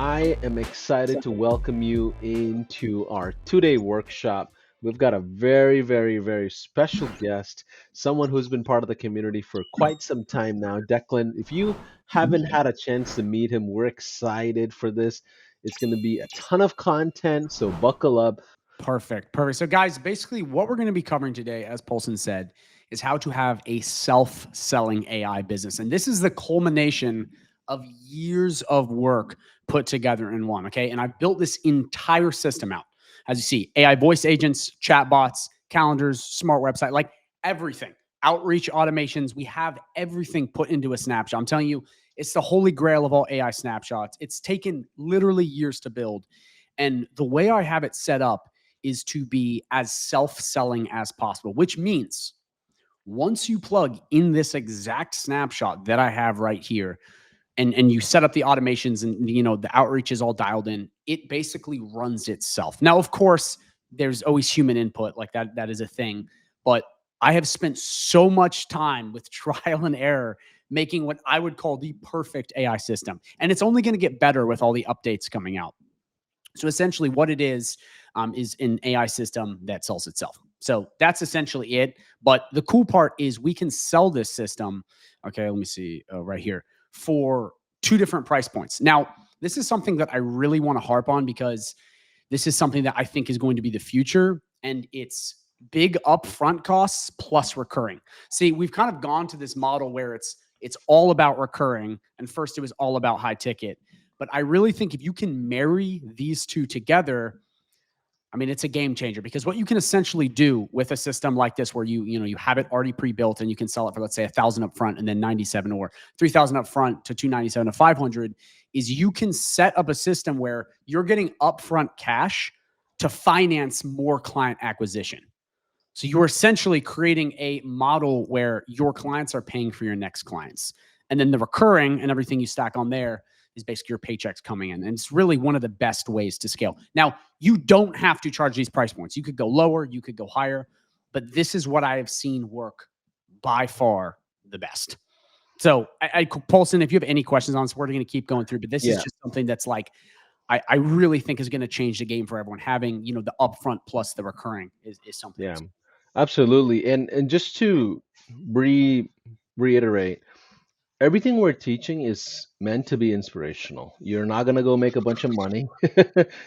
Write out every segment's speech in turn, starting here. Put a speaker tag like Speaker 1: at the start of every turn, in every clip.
Speaker 1: I am excited to welcome you into our 2 day workshop. We've got a very, very, very special guest, someone who's been part of the community for quite some time now. Declan, if you haven't had a chance to meet him, we're excited for this. It's going to be a ton of content, so buckle up.
Speaker 2: Perfect. Perfect. So, guys, basically, what we're going to be covering today, as Paulson said, is how to have a self-selling AI business. And this is the culmination of years of work put together in one. Okay. And I've built this entire system out. As you see, AI voice agents, chatbots, calendars, smart website, like everything, outreach automations. We have everything put into a snapshot. I'm telling you, it's the holy grail of all AI snapshots. It's taken literally years to build. And the way I have it set up is to be as self-selling as possible, which means once you plug in this exact snapshot that I have right here, and you set up the automations and the outreach is all dialed in, it basically runs itself. Now, of course, there's always human input, like that is a thing, but I have spent so much time with trial and error making what I would call the perfect AI system. And it's only going to get better with all the updates coming out. So essentially what it is an AI system that sells itself. So that's essentially it. But the cool part is we can sell this system. Okay, let me see right here for two different price points. Now, this is something that I really want to harp on because this is something that I think is going to be the future, and it's big upfront costs plus recurring. See, we've kind of gone to this model where it's all about recurring, and first it was all about high ticket. But I really think if you can marry these two together, I mean, it's a game changer, because what you can essentially do with a system like this, where you have it already pre-built and you can sell it for, let's say, 1,000 up front and then 97, or 3,000 up front to 297 to 500, is you can set up a system where you're getting upfront cash to finance more client acquisition. So you're essentially creating a model where your clients are paying for your next clients. And then the recurring and everything you stack on there is basically your paychecks coming in. And it's really one of the best ways to scale. Now, you don't have to charge these price points. You could go lower, you could go higher, but this is what I have seen work by far the best. So, Paulson, if you have any questions on this, we're going to keep going through, but this is just something that's like, I really think is going to change the game for everyone. Having, the upfront plus the recurring is something.
Speaker 1: Yeah, absolutely. And just to reiterate, everything we're teaching is meant to be inspirational. You're not going to go make a bunch of money,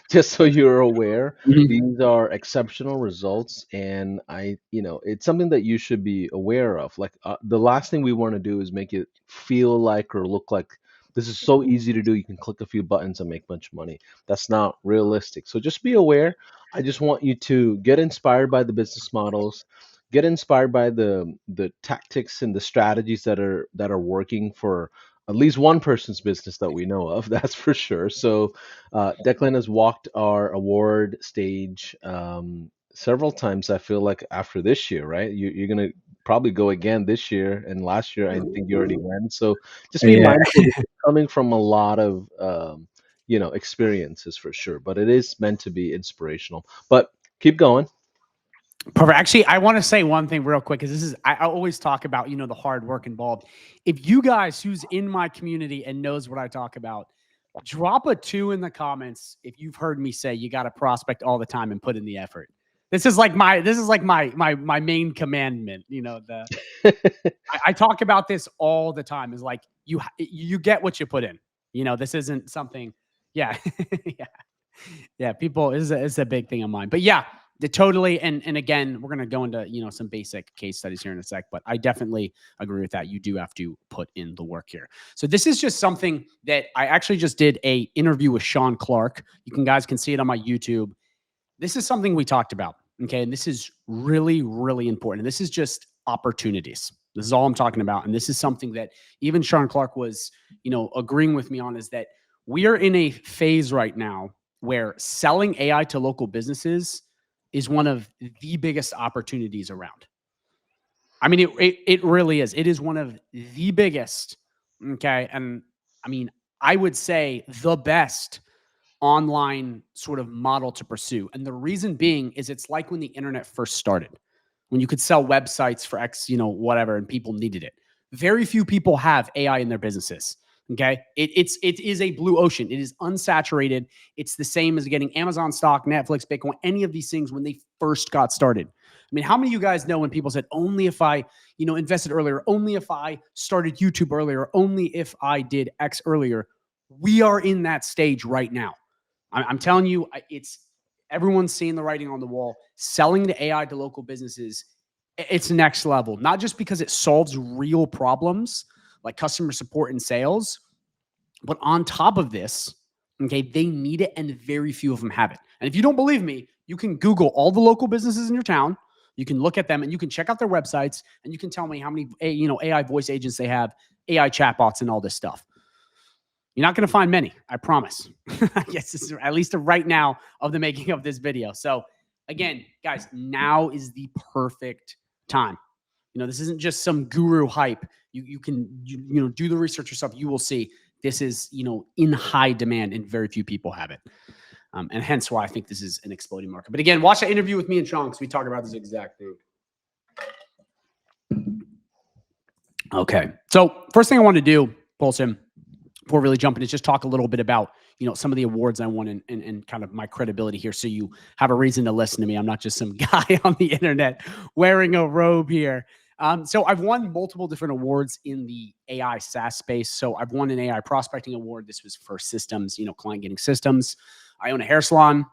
Speaker 1: just so you're aware. These are exceptional results, and it's something that you should be aware of. Like, the last thing we want to do is make it feel like or look like this is so easy to do. You can click a few buttons and make a bunch of money. That's not realistic. So just be aware. I just want you to get inspired by the business models, get inspired by the tactics and the strategies that are working for at least one person's business that we know of. That's for sure. So Declan has walked our award stage several times. I feel like after this year, right? You're gonna probably go again this year, and last year I think you already went. So just be
Speaker 2: Yeah.
Speaker 1: mindful. This is coming from a lot of experiences for sure, but it is meant to be inspirational. But keep going.
Speaker 2: Perfect. Actually, I want to say one thing real quick, because this is, I always talk about, the hard work involved. If you guys who's in my community and knows what I talk about, drop a 2 in the comments if you've heard me say you got to prospect all the time and put in the effort. This is like my main commandment. I talk about this all the time. Is like you get what you put in. This isn't something. Yeah, yeah, yeah. People is a big thing of mine. But yeah, totally. And again, we're gonna go into some basic case studies here in a sec. But I definitely agree with that. You do have to put in the work here. So this is just something that I actually just did a interview with Sean Clark. Guys can see it on my YouTube. This is something we talked about. Okay. And this is really, really important. And this is just opportunities. This is all I'm talking about. And this is something that even Sean Clark was, agreeing with me on, is that we are in a phase right now where selling AI to local businesses is one of the biggest opportunities around. I mean, it really is. It is one of the biggest. Okay. And I mean, I would say the best online sort of model to pursue. And the reason being is it's like when the internet first started, when you could sell websites for X, whatever, and people needed it. Very few people have AI in their businesses. Okay. It is a blue ocean. It is unsaturated. It's the same as getting Amazon stock, Netflix, Bitcoin, any of these things when they first got started. I mean, how many of you guys know when people said, only if I, invested earlier, only if I started YouTube earlier, only if I did X earlier? We are in that stage right now. I'm telling you, it's everyone's seeing the writing on the wall. Selling the AI to local businesses, it's next level, not just because it solves real problems like customer support and sales, but on top of this, okay, they need it and very few of them have it. And if you don't believe me, you can Google all the local businesses in your town. You can look at them and you can check out their websites and you can tell me how many AI voice agents they have, AI chatbots, and all this stuff. You're not going to find many, I promise. Yes, this is at least right now of the making of this video. So again, guys, now is the perfect time. This isn't just some guru hype. You can do the research yourself. You will see this is in high demand and very few people have it. And hence why I think this is an exploding market. But again, watch that interview with me and Sean because we talk about this exact thing. Okay. So first thing I want to do, Paulson, before really jumping, is just talk a little bit about some of the awards I won and kind of my credibility here, so you have a reason to listen to me. I'm not just some guy on the internet wearing a robe here. So I've won multiple different awards in the AI SaaS space. So I've won an AI prospecting award. This was for systems, client getting systems. I own a hair salon.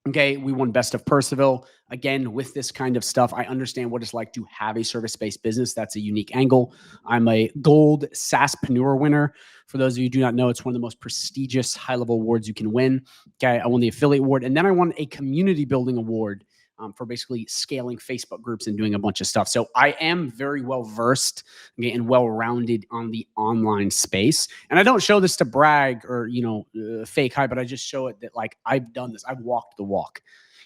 Speaker 2: Okay, we won Best of Percival. Again, with this kind of stuff, I understand what it's like to have a service-based business. That's a unique angle. I'm a gold SaaSPRENEUR winner. For those of you who do not know, it's one of the most prestigious high-level awards you can win. Okay, I won the affiliate award, and then I won a community building award for basically scaling Facebook groups and doing a bunch of stuff. So I am very well versed, okay, and well-rounded on the online space. And I don't show this to brag or, fake hype, but I just show it that like I've done this. I've walked the walk.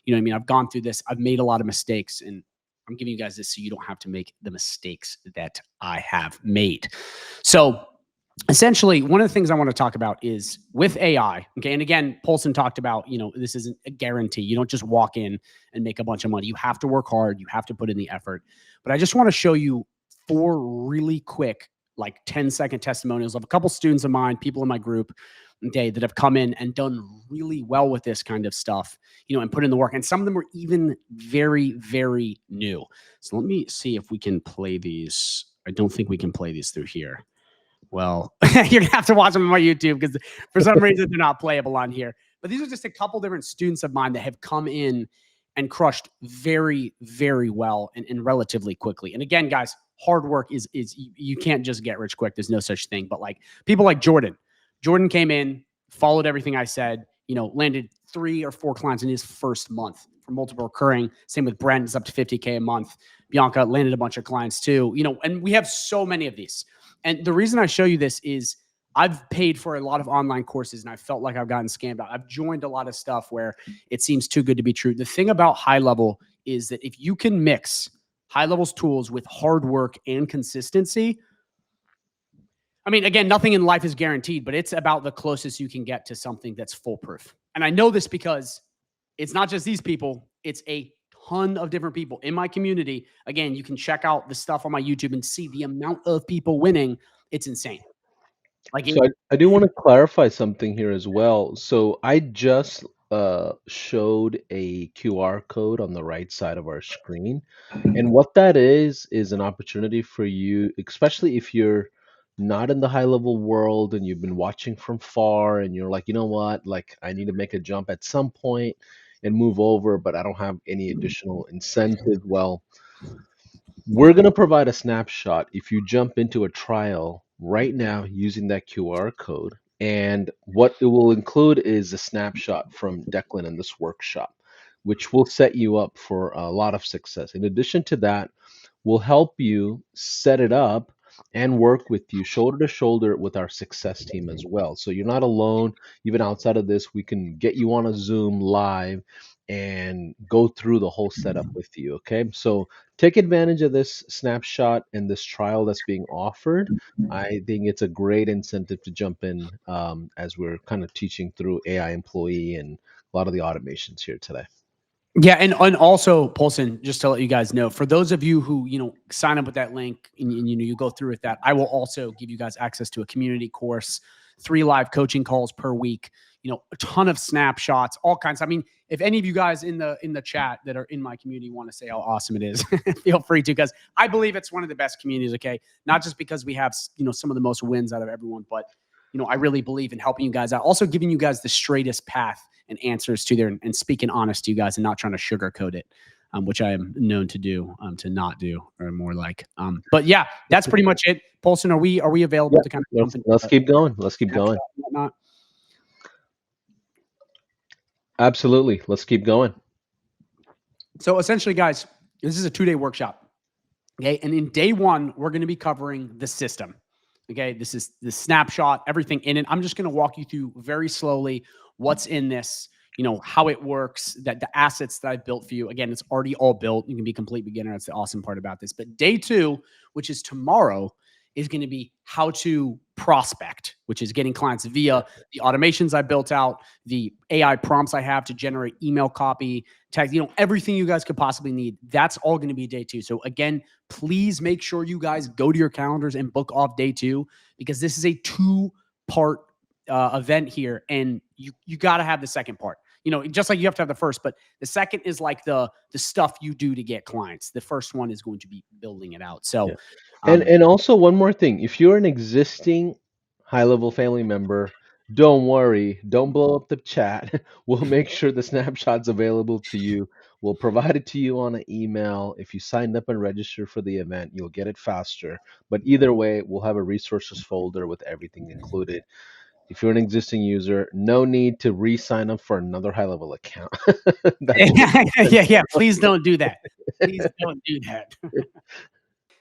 Speaker 2: You know what I mean? I've gone through this. I've made a lot of mistakes, and I'm giving you guys this so you don't have to make the mistakes that I have made. So essentially, one of the things I want to talk about is with AI. Okay. And again, Paulson talked about, this isn't a guarantee. You don't just walk in and make a bunch of money. You have to work hard. You have to put in the effort. But I just want to show you 4 really quick, like 10-second testimonials of a couple students of mine, people in my group, okay, that have come in and done really well with this kind of stuff, and put in the work. And some of them were even very, very new. So let me see if we can play these. I don't think we can play these through here. Well, you're gonna have to watch them on my YouTube because for some reason they're not playable on here. But these are just a couple different students of mine that have come in and crushed very, very well and relatively quickly. And again, guys, hard work is you can't just get rich quick. There's no such thing. But like people like Jordan came in, followed everything I said, landed 3 or 4 clients in his first month for multiple recurring. Same with Brent, is up to 50K a month. Bianca landed a bunch of clients too, and we have so many of these. And the reason I show you this is I've paid for a lot of online courses and I felt like I've gotten scammed out. I've joined a lot of stuff where it seems too good to be true. The thing about HighLevel is that if you can mix HighLevel's tools with hard work and consistency, I mean, again, nothing in life is guaranteed, but it's about the closest you can get to something that's foolproof. And I know this because it's not just these people, it's a ton of different people in my community. Again, you can check out the stuff on my YouTube and see the amount of people winning. It's insane.
Speaker 1: So I do want to clarify something here as well. So I just showed a QR code on the right side of our screen. And what that is an opportunity for you, especially if you're not in the high level world and you've been watching from far and you're like, you know what, like I need to make a jump at some point and move over, but I don't have any additional incentive. Well, we're going to provide a snapshot if you jump into a trial right now using that QR code. And what it will include is a snapshot from Declan in this workshop, which will set you up for a lot of success. In addition to that, we'll help you set it up and work with you shoulder to shoulder with our success team as well. So you're not alone. Even outside of this, we can get you on a Zoom live and go through the whole setup with you. Okay. So take advantage of this snapshot and this trial that's being offered. I think it's a great incentive to jump in as we're kind of teaching through AI employee and a lot of the automations here today.
Speaker 2: Yeah, and also, Paulson, just to let you guys know, for those of you who sign up with that link and you go through with that, I will also give you guys access to a community course, 3 live coaching calls per week, a ton of snapshots, all kinds. I mean, if any of you guys in the chat that are in my community want to say how awesome it is, feel free to, because I believe it's one of the best communities. Okay, not just because we have some of the most wins out of everyone, but I really believe in helping you guys out, also giving you guys the straightest path and answers to there, and speaking honest to you guys and not trying to sugarcoat it, which I am known to do, to not do, or more like. But yeah, that's pretty much it. Paulson, are we available to kind of
Speaker 1: let's keep going. Let's keep going. Absolutely. Let's keep going.
Speaker 2: So essentially, guys, this is a 2-day workshop. Okay. And in day 1, we're going to be covering the system. Okay. This is the snapshot, everything in it. I'm just going to walk you through very slowly what's in this, how it works, that the assets that I've built for you. Again, it's already all built. You can be a complete beginner. That's the awesome part about this. But day 2, which is tomorrow, is going to be how to prospect, which is getting clients via the automations I built out, the AI prompts I have to generate email copy, text, everything you guys could possibly need. That's all going to be day 2. So again, please make sure you guys go to your calendars and book off day 2, because this is a 2-part event here, and you got to have the second part. Just like you have to have the first, but the second is like the stuff you do to get clients. The first one is going to be building it out. So,
Speaker 1: and also one more thing: if you're an existing HighLevel family member, don't worry, don't blow up the chat. We'll make sure the snapshot's available to you. We'll provide it to you on an email. If you signed up and registered for the event, you'll get it faster. But either way, we'll have a resources folder with everything included. If you're an existing user, no need to re-sign up for another HighLevel account.
Speaker 2: yeah. Please don't do that. Please don't do that.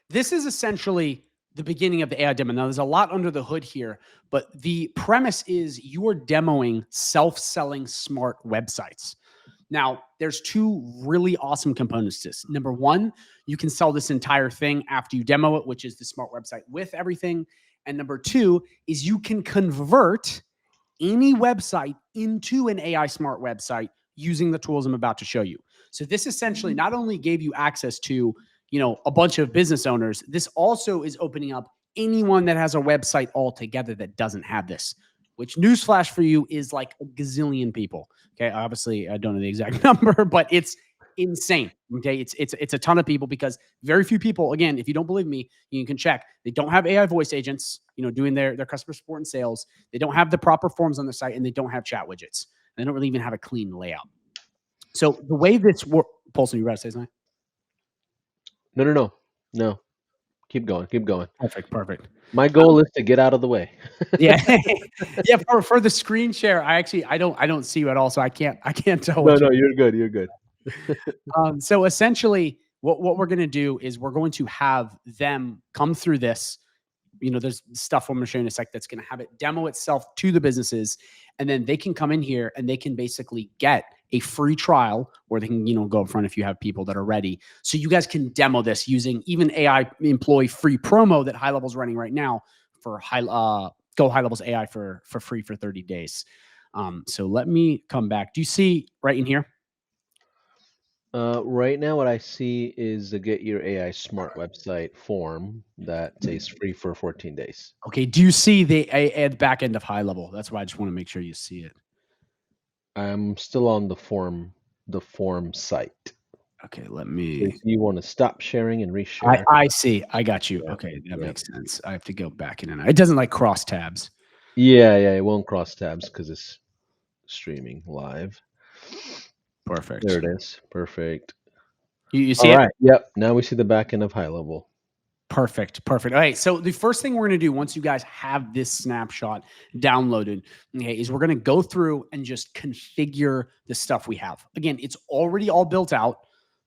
Speaker 2: This is essentially the beginning of the AI demo. Now, there's a lot under the hood here, but the premise is you are demoing self-selling smart websites. Now, there's 2 really awesome components to this. Number 1, you can sell this entire thing after you demo it, which is the smart website with everything. And number 2 is you can convert any website into an AI smart website using the tools I'm about to show you. So this essentially not only gave you access to, a bunch of business owners, this also is opening up anyone that has a website altogether that doesn't have this, which, newsflash for you, is like a gazillion people. Okay. Obviously, I don't know the exact number, but it's insane. Okay. It's a ton of people, because very few people, again, if you don't believe me, you can check. They don't have AI voice agents, doing their customer support and sales. They don't have the proper forms on the site, and they don't have chat widgets. They don't really even have a clean layout. So the way this works, Paulson, you ready to say something?
Speaker 1: No. Keep going.
Speaker 2: Perfect.
Speaker 1: My goal is to get out of the way.
Speaker 2: Yeah. Yeah. For the screen share, I don't see you at all. So I can't tell.
Speaker 1: No, you're good.
Speaker 2: So essentially what we're going to do is we're going to have them come through this. There's stuff I'm going to show you in a sec that's going to have it demo itself to the businesses. And then they can come in here and they can basically get a free trial, or they can, go up front if you have people that are ready. So you guys can demo this using even AI employee free promo that HighLevel's running right now for Go HighLevel's AI for free for 30 days. So let me come back. Do you see right in here?
Speaker 1: Right now, what I see is the Get Your AI Smart website form that says free for 14 days.
Speaker 2: Okay. Do you see the back end of HighLevel? That's why I just want to make sure you see it.
Speaker 1: I'm still on the form site.
Speaker 2: Okay, let me.
Speaker 1: If you want to stop sharing and reshare.
Speaker 2: I see. I got you. Okay, that makes sense. I have to go back in, and it doesn't like cross tabs.
Speaker 1: Yeah, it won't cross tabs because it's streaming live.
Speaker 2: Perfect.
Speaker 1: There it is. Perfect.
Speaker 2: You see it?
Speaker 1: All right. Yep. Now we see the back end of HighLevel.
Speaker 2: Perfect. All right. So the first thing we're going to do once you guys have this snapshot downloaded, okay, is we're going to go through and just configure the stuff we have. Again, it's already all built out.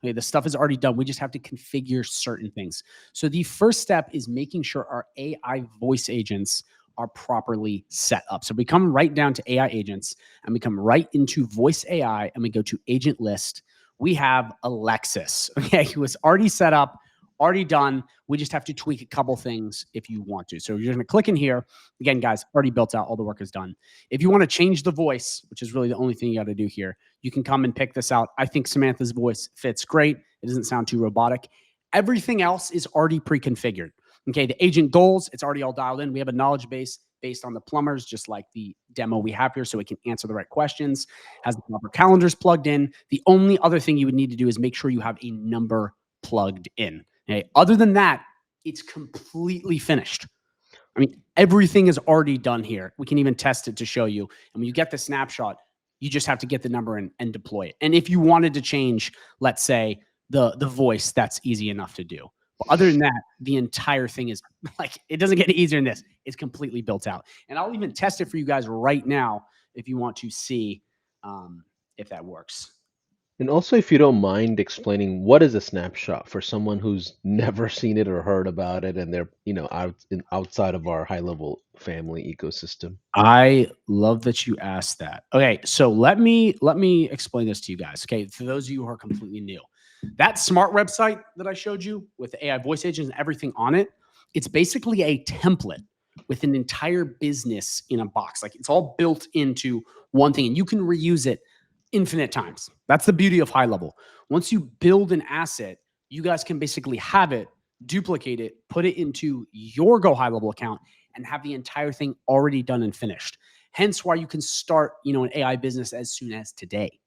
Speaker 2: Okay, the stuff is already done. We just have to configure certain things. So the first step is making sure our AI voice agents are properly set up. So we come right down to AI agents, and we come right into voice AI, and we go to agent list. We have Alexis, okay, who is already set up, already done. We just have to tweak a couple things if you want to. So you're going to click in here. Again, guys, already built out. All the work is done. If you want to change the voice, which is really the only thing you got to do here, you can come and pick this out. I think Samantha's voice fits great. It doesn't sound too robotic. Everything else is already pre-configured. Okay, the agent goals, it's already all dialed in. We have a knowledge base based on the plumbers, just like the demo we have here, so we can answer the right questions. Has the proper calendars plugged in. The only other thing you would need to do is make sure you have a number plugged in. Okay, other than that, it's completely finished. I mean, everything is already done here. We can even test it to show you. And when you get the snapshot, you just have to get the number in and deploy it. And if you wanted to change, let's say, the voice, that's easy enough to do. But other than that, the entire thing is like, it doesn't get easier than this. It's completely built out. And I'll even test it for you guys right now if you want to see if that works.
Speaker 1: And also, if you don't mind explaining what is a snapshot for someone who's never seen it or heard about it, and they're outside of our HighLevel family ecosystem.
Speaker 2: I love that you asked that. Okay, so let me explain this to you guys. Okay, for those of you who are completely new, that smart website that I showed you with the AI voice agents and everything on it, it's basically a template with an entire business in a box. Like, it's all built into one thing, and you can reuse it infinite times. That's the beauty of HighLevel. Once you build an asset, you guys can basically have it, duplicate it, put it into your Go HighLevel account, and have the entire thing already done and finished. Hence why you can start, an AI business as soon as today.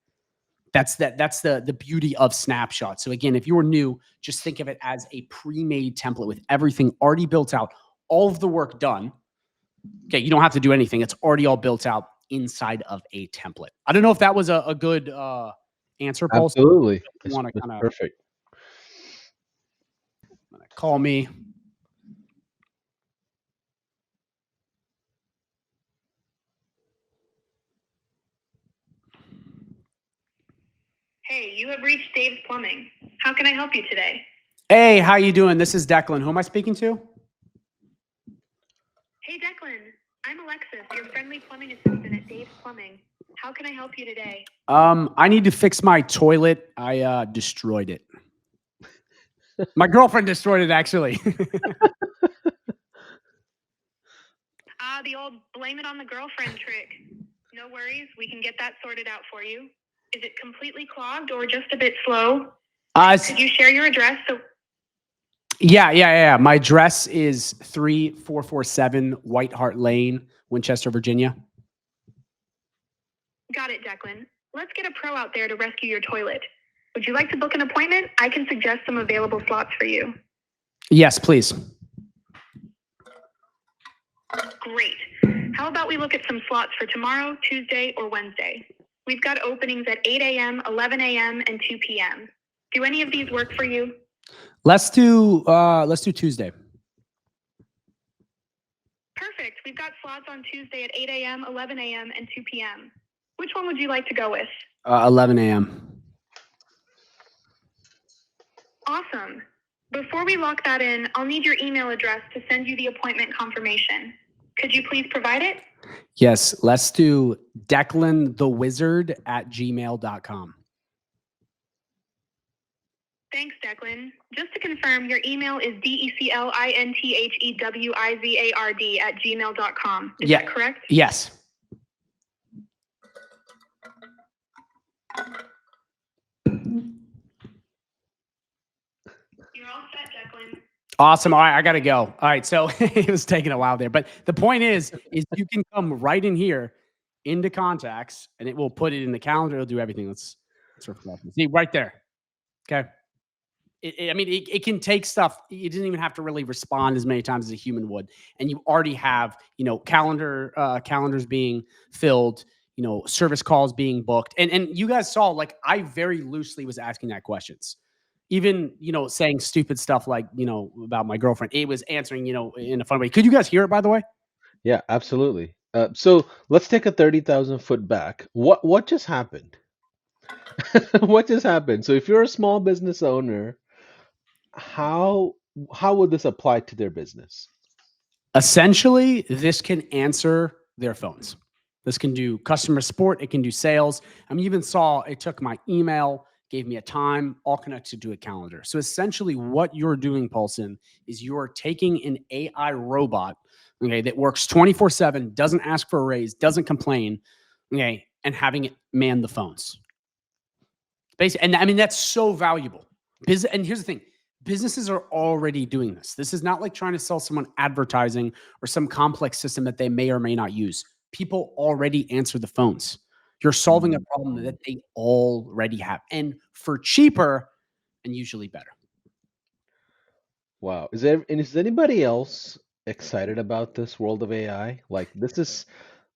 Speaker 2: That's the beauty of Snapshot. So again, if you're new, just think of it as a pre-made template with everything already built out, all of the work done. Okay, you don't have to do anything. It's already all built out inside of a template. I don't know if that was a good answer, Paul.
Speaker 1: Absolutely.
Speaker 2: You want to kind of
Speaker 1: perfect.
Speaker 2: Call me.
Speaker 3: Hey, you have reached Dave's Plumbing. How can I help you today?
Speaker 2: Hey, how you doing? This is Declan. Who am I speaking to?
Speaker 3: Hey, Declan. I'm Alexis, your friendly plumbing assistant at Dave's Plumbing. How can I help you today?
Speaker 2: I need to fix my toilet. I destroyed it. My girlfriend destroyed it, actually.
Speaker 3: The old blame it on the girlfriend trick. No worries. We can get that sorted out for you. Is it completely clogged or just a bit slow? Could you share your address?
Speaker 2: Yeah. My address is 3447 White Hart Lane, Winchester, Virginia.
Speaker 3: Got it, Declan. Let's get a pro out there to rescue your toilet. Would you like to book an appointment? I can suggest some available slots for you.
Speaker 2: Yes, please.
Speaker 3: Great. How about we look at some slots for tomorrow, Tuesday, or Wednesday? We've got openings at 8 a.m., 11 a.m., and 2 p.m. Do any of these work for you?
Speaker 2: Let's do Tuesday.
Speaker 3: Perfect. We've got slots on Tuesday at 8 a.m., 11 a.m., and 2 p.m. Which one would you like to go with?
Speaker 2: 11 a.m.
Speaker 3: Awesome. Before we lock that in, I'll need your email address to send you the appointment confirmation. Could you please provide it?
Speaker 2: Yes, let's do Declan the Wizard at gmail.com.
Speaker 3: Thanks, Declan. Just to confirm, your email is DECLINTHEWIZARD at gmail.com. Is that correct?
Speaker 2: Yes.
Speaker 3: You're all set, Declan.
Speaker 2: Awesome. All right, I got to go. All right, so it was taking a while there. But the point is you can come right in here into contacts, and it will put it in the calendar. It'll do everything. Let's reflect. See, right there. Okay. It can take stuff. You didn't even have to really respond as many times as a human would. And you already have, calendars being filled, service calls being booked. And you guys saw, like, I very loosely was asking that questions. Even, saying stupid stuff like, about my girlfriend. It was answering, in a fun way. Could you guys hear it, by the way?
Speaker 1: Yeah, absolutely. So let's take a 30,000 foot back. What just happened? What just happened? So if you're a small business owner, how would this apply to their business?
Speaker 2: Essentially, this can answer their phones. This can do customer support. It can do sales. I mean, you even saw it took my email, gave me a time, all connected to a calendar. So essentially what you're doing, Paulson, is you're taking an AI robot, okay, that works 24/7, doesn't ask for a raise, doesn't complain, okay, and having it man the phones. Basically, and I mean, that's so valuable. And here's the thing. Businesses are already doing this. This is not like trying to sell someone advertising or some complex system that they may or may not use. People already answer the phones. You're solving a problem that they already have, and for cheaper and usually better.
Speaker 1: Wow. Is anybody else excited about this world of AI? Like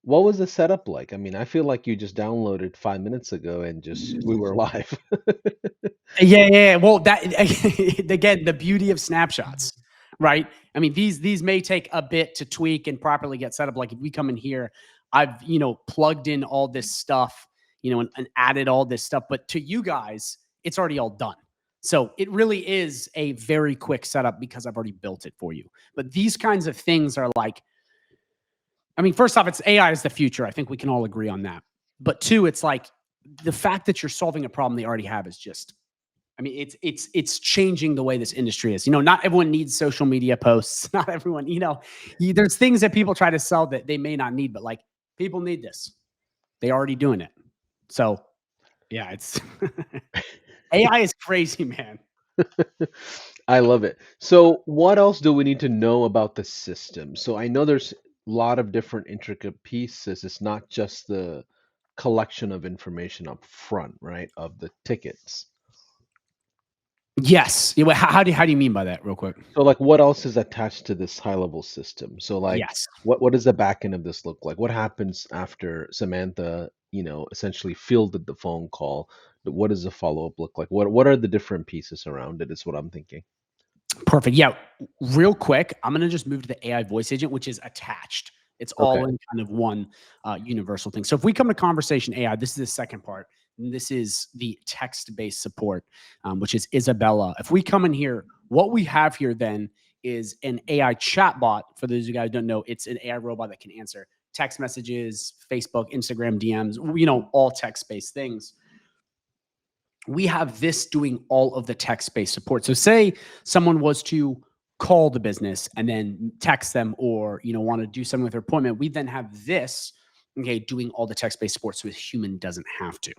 Speaker 1: what was the setup like? I mean, I feel like you just downloaded 5 minutes ago and we were live.
Speaker 2: Yeah. Well, that again, the beauty of snapshots, right? I mean, these may take a bit to tweak and properly get set up. Like if we come in here, I've plugged in all this stuff, and added all this stuff. But to you guys, it's already all done. So it really is a very quick setup because I've already built it for you. But these kinds of things are like, I mean, first off, it's AI is the future. I think we can all agree on that. But two, it's like the fact that you're solving a problem they already have is just, I mean, it's changing the way this industry is. Not everyone needs social media posts. Not everyone, there's things that people try to sell that they may not need, but like people need this. They're already doing it. So yeah, it's AI is crazy, man.
Speaker 1: I love it. So what else do we need to know about the system? So I know there's a lot of different intricate pieces. It's not just the collection of information up front, right? Of the tickets.
Speaker 2: Yes. How do you mean by that, real quick?
Speaker 1: So like what else is attached to this HighLevel system? So like
Speaker 2: yes.
Speaker 1: what does the back end of this look like? What happens after Samantha, essentially fielded the phone call? What does the follow-up look like? What are the different pieces around it is what I'm thinking.
Speaker 2: Perfect. Yeah. Real quick, I'm going to just move to the AI voice agent, which is attached. It's all in kind of one universal thing. So if we come to conversation AI, this is the second part. And this is the text-based support, which is Isabella. If we come in here, what we have here then is an AI chatbot. For those of you guys who don't know, it's an AI robot that can answer text messages, Facebook, Instagram DMs, all text-based things. We have this doing all of the text-based support. So say someone was to call the business and then text them or, want to do something with their appointment. We then have this, doing all the text-based support so a human doesn't have to.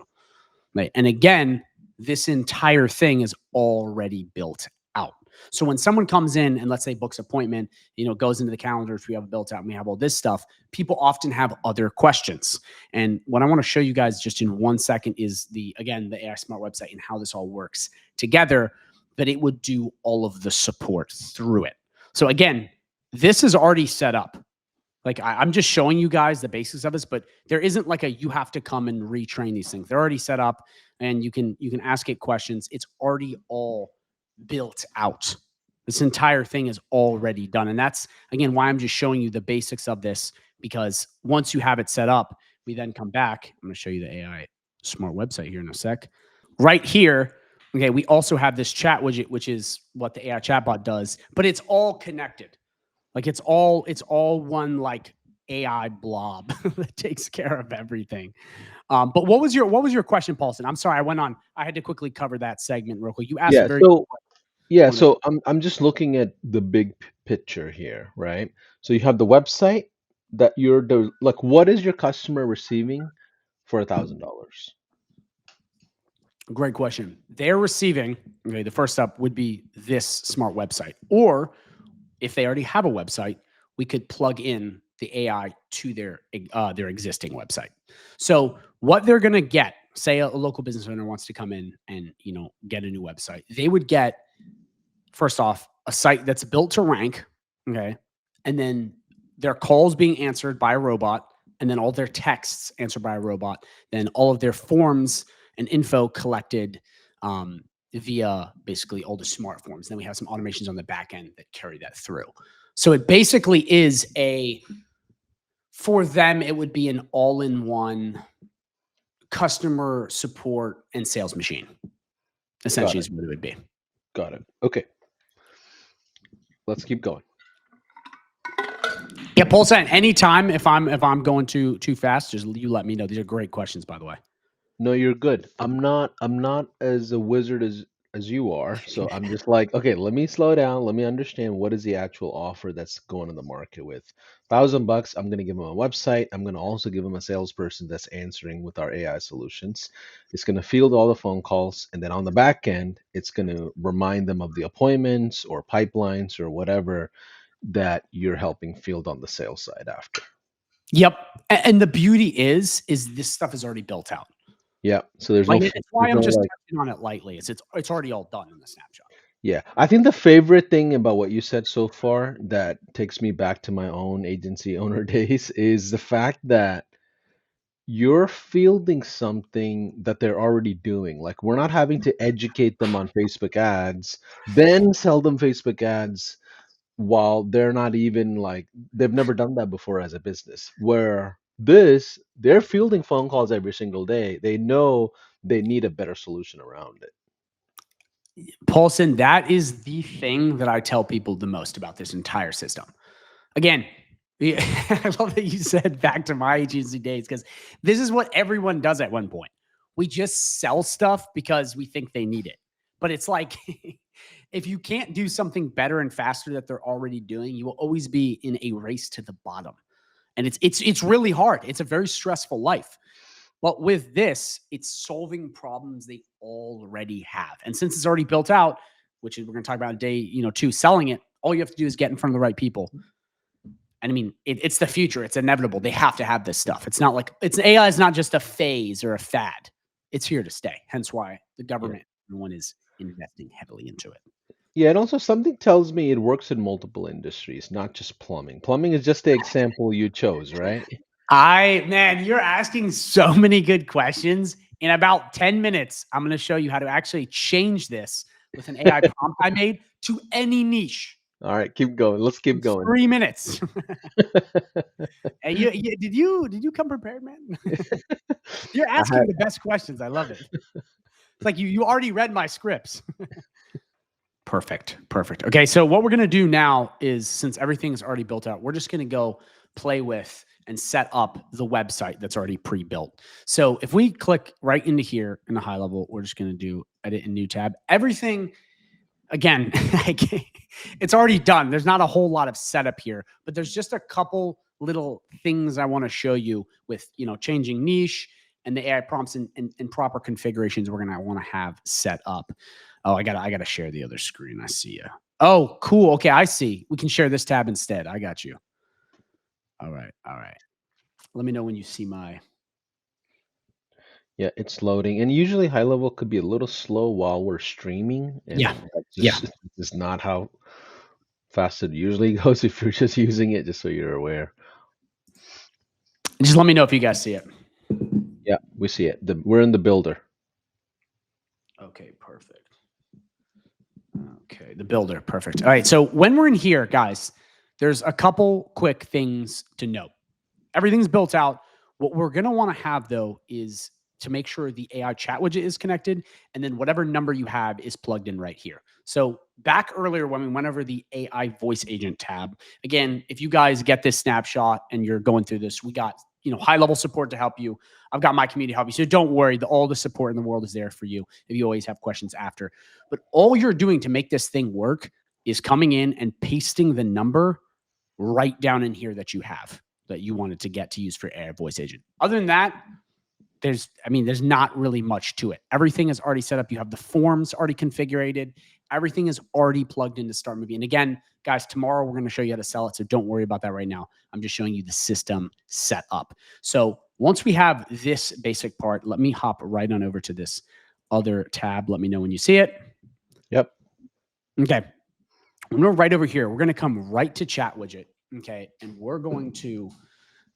Speaker 2: Right. And again, this entire thing is already built out. So when someone comes in and let's say books appointment, goes into the calendars, we have built out and we have all this stuff, people often have other questions. And what I want to show you guys just in 1 second is the AI Smart website and how this all works together, but it would do all of the support through it. So again, this is already set up. Like I'm just showing you guys the basics of this, but there isn't like you have to come and retrain these things. They're already set up and you can ask it questions. It's already all built out. This entire thing is already done. And that's, again, why I'm just showing you the basics of this, because once you have it set up, we then come back. I'm going to show you the AI Smart website here in a sec. Right here, okay, we also have this chat widget, which is what the AI chatbot does, but it's all connected. Like it's all one like AI blob that takes care of everything. But what was your question, Paulson? I'm sorry, I had to quickly cover that segment real quick. You asked
Speaker 1: so I'm just looking at the big picture here, right? So you have the website that what is your customer receiving for $1,000?
Speaker 2: Great question. They're receiving, the first step would be this smart website, or if they already have a website, we could plug in the AI to their existing website. So what they're going to get, say a local business owner wants to come in and, get a new website. They would get, first off, a site that's built to rank. Okay. And then their calls being answered by a robot, and then all their texts answered by a robot, then all of their forms and info collected, via basically all the smart forms. Then we have some automations on the back end that carry that through. So it basically is for them, it would be an all-in-one customer support and sales machine. Essentially is what it would be.
Speaker 1: Got it. Okay. Let's keep going.
Speaker 2: Yeah, Paulson, anytime if I'm going too fast, just you let me know. These are great questions, by the way.
Speaker 1: No, you're good. I'm not as a wizard as you are. So I'm just like, okay, let me slow down. Let me understand what is the actual offer that's going in the market with. $1,000, I'm gonna give them a website. I'm gonna also give them a salesperson that's answering with our AI solutions. It's gonna field all the phone calls, and then on the back end, it's gonna remind them of the appointments or pipelines or whatever that you're helping field on the sales side after.
Speaker 2: Yep. And the beauty is this stuff is already built out.
Speaker 1: Yeah. So there's
Speaker 2: Like,
Speaker 1: no
Speaker 2: it's why
Speaker 1: there's
Speaker 2: I'm
Speaker 1: no
Speaker 2: just
Speaker 1: like.
Speaker 2: touching on it lightly. It's already all done in the snapshot.
Speaker 1: Yeah, I think the favorite thing about what you said so far that takes me back to my own agency owner days is the fact that you're fielding something that they're already doing. Like, we're not having to educate them on Facebook ads, then sell them Facebook ads while they're not even like they've never done that before as a business. Where they're fielding phone calls every single day. They know they need a better solution around it.
Speaker 2: Paulson, that is the thing that I tell people the most about this entire system. Again, I love that you said back to my agency days, because this is what everyone does at one point. We just sell stuff because we think they need it. But it's like, if you can't do something better and faster that they're already doing, you will always be in a race to the bottom. And it's really hard. It's a very stressful life. But with this, it's solving problems they already have. And since it's already built out, which is we're going to talk about day 2, selling it, all you have to do is get in front of the right people. And I mean, it's the future. It's inevitable. They have to have this stuff. It's not like AI is not just a phase or a fad. It's here to stay. Hence why the government, everyone is investing heavily into it.
Speaker 1: Yeah, and also something tells me it works in multiple industries, not just plumbing. Plumbing is just the example you chose, right?
Speaker 2: Man, you're asking so many good questions. In about 10 minutes, I'm going to show you how to actually change this with an AI prompt I made to any niche.
Speaker 1: All right, keep going. Let's keep going.
Speaker 2: 3 minutes. Hey, did you come prepared, man? You're asking the best questions. I love it. It's like you already read my scripts. Perfect. Okay, so what we're going to do now is, since everything is already built out, we're just going to go play with and set up the website that's already pre-built. So if we click right into here in the HighLevel, we're just going to do edit and new tab. Everything, again, it's already done. There's not a whole lot of setup here, but there's just a couple little things I want to show you with, changing niche and the AI prompts and proper configurations we're going to want to have set up. Oh, I gotta share the other screen. I see you. Oh, cool. Okay, I see. We can share this tab instead. I got you. All right. Let me know when you see my.
Speaker 1: Yeah, it's loading, and usually HighLevel could be a little slow while we're streaming. And that's just not how fast it usually goes if you're just using it. Just so you're aware.
Speaker 2: Just let me know if you guys see it.
Speaker 1: Yeah, we see it. We're in the builder.
Speaker 2: Okay, perfect. Okay, the builder, perfect. All right, so when we're in here, guys, there's a couple quick things to note. Everything's built out. What we're going to want to have, though, is to make sure the AI chat widget is connected, and then whatever number you have is plugged in right here. So back earlier when we went over the AI voice agent tab, again, if you guys get this snapshot and you're going through this, we got high-level support to help you. I've got my community to help you. So don't worry, all the support in the world is there for you if you always have questions after. But all you're doing to make this thing work is coming in and pasting the number right down in here that you have, that you wanted to get to use for AI voice agent. Other than that, there's not really much to it. Everything is already set up. You have the forms already configured. Everything is already plugged into Start Movie. And again, guys, tomorrow we're going to show you how to sell it. So don't worry about that right now. I'm just showing you the system set up. So once we have this basic part, let me hop right on over to this other tab. Let me know when you see it.
Speaker 1: Yep.
Speaker 2: Okay. When we're right over here, we're going to come right to chat widget. Okay. And we're going to,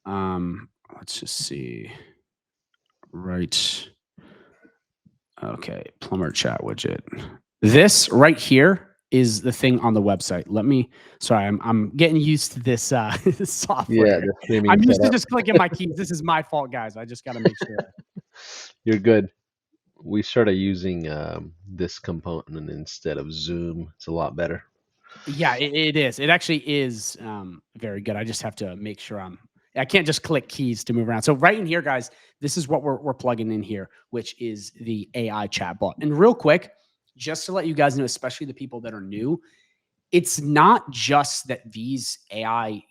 Speaker 2: let's just see. Right. Okay. Plumber chat widget. This right here is the thing on the website. Sorry, I'm getting used to this software.
Speaker 1: Yeah,
Speaker 2: I'm used to just clicking my keys. This is my fault, guys. I just got to make sure.
Speaker 1: You're good. We started using this component instead of Zoom. It's a lot better.
Speaker 2: Yeah, it is. It actually is very good. I just have to make sure I'm I can't just click keys to move around. So right in here, guys, this is what we're plugging in here, which is the AI chatbot. And real quick, just to let you guys know, especially the people that are new, it's not just that these AI,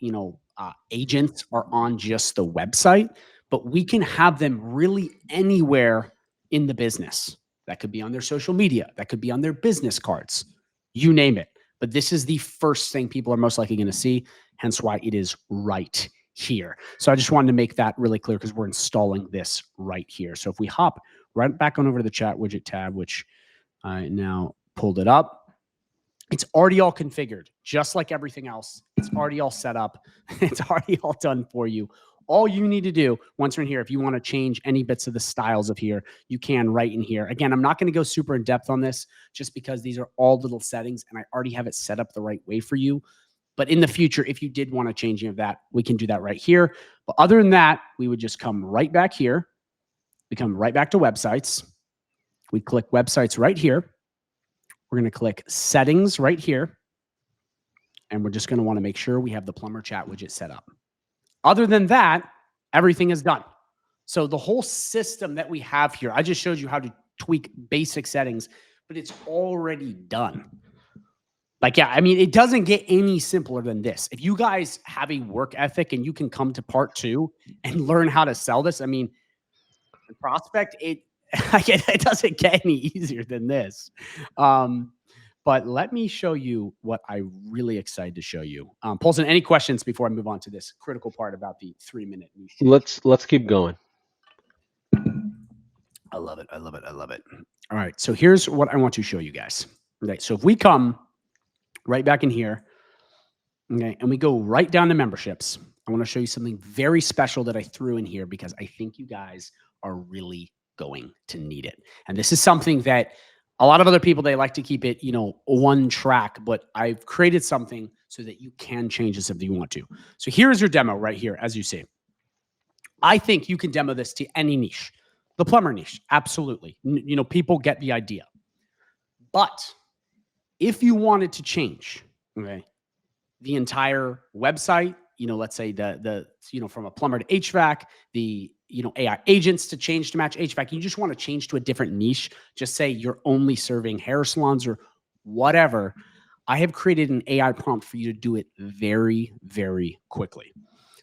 Speaker 2: agents are on just the website, but we can have them really anywhere in the business. That could be on their social media. That could be on their business cards. You name it. But this is the first thing people are most likely going to see, hence why it is right here. So I just wanted to make that really clear because we're installing this right here. So if we hop right back on over to the chat widget tab, which I now pulled it up, it's already all configured, just like everything else. It's already all set up. It's already all done for you. All you need to do once you're in here, if you want to change any bits of the styles of here, you can right in here. Again, I'm not going to go super in depth on this just because these are all little settings and I already have it set up the right way for you. But in the future, if you did want to change any of that, we can do that right here. But other than that, we would just come right back here. We come right back to websites. We click websites right here. We're going to click settings right here. And we're just going to want to make sure we have the plumber chat widget set up. Other than that, everything is done. So the whole system that we have here, I just showed you how to tweak basic settings, but it's already done. Like, yeah, I mean, it doesn't get any simpler than this. If you guys have a work ethic and you can come to part 2 and learn how to sell this, I mean, the prospect, it doesn't get any easier than this. But let me show you what I'm really excited to show you. Paulson, any questions before I move on to this critical part about the 3-minute niche?
Speaker 1: Let's keep going.
Speaker 2: I love it. I love it. I love it. All right. So here's what I want to show you guys. Okay. So if we come right back in here, okay, and we go right down to memberships, I want to show you something very special that I threw in here because I think you guys are really going to need it. And this is something that a lot of other people, they like to keep it, one track, but I've created something so that you can change this if you want to. So here is your demo right here, as you see. I think you can demo this to any niche. The plumber niche, absolutely. People get the idea. But if you wanted to change, okay, the entire website, let's say from a plumber to HVAC, the AI agents to change to match HVAC. You just want to change to a different niche. Just say you're only serving hair salons or whatever. I have created an AI prompt for you to do it very, very quickly.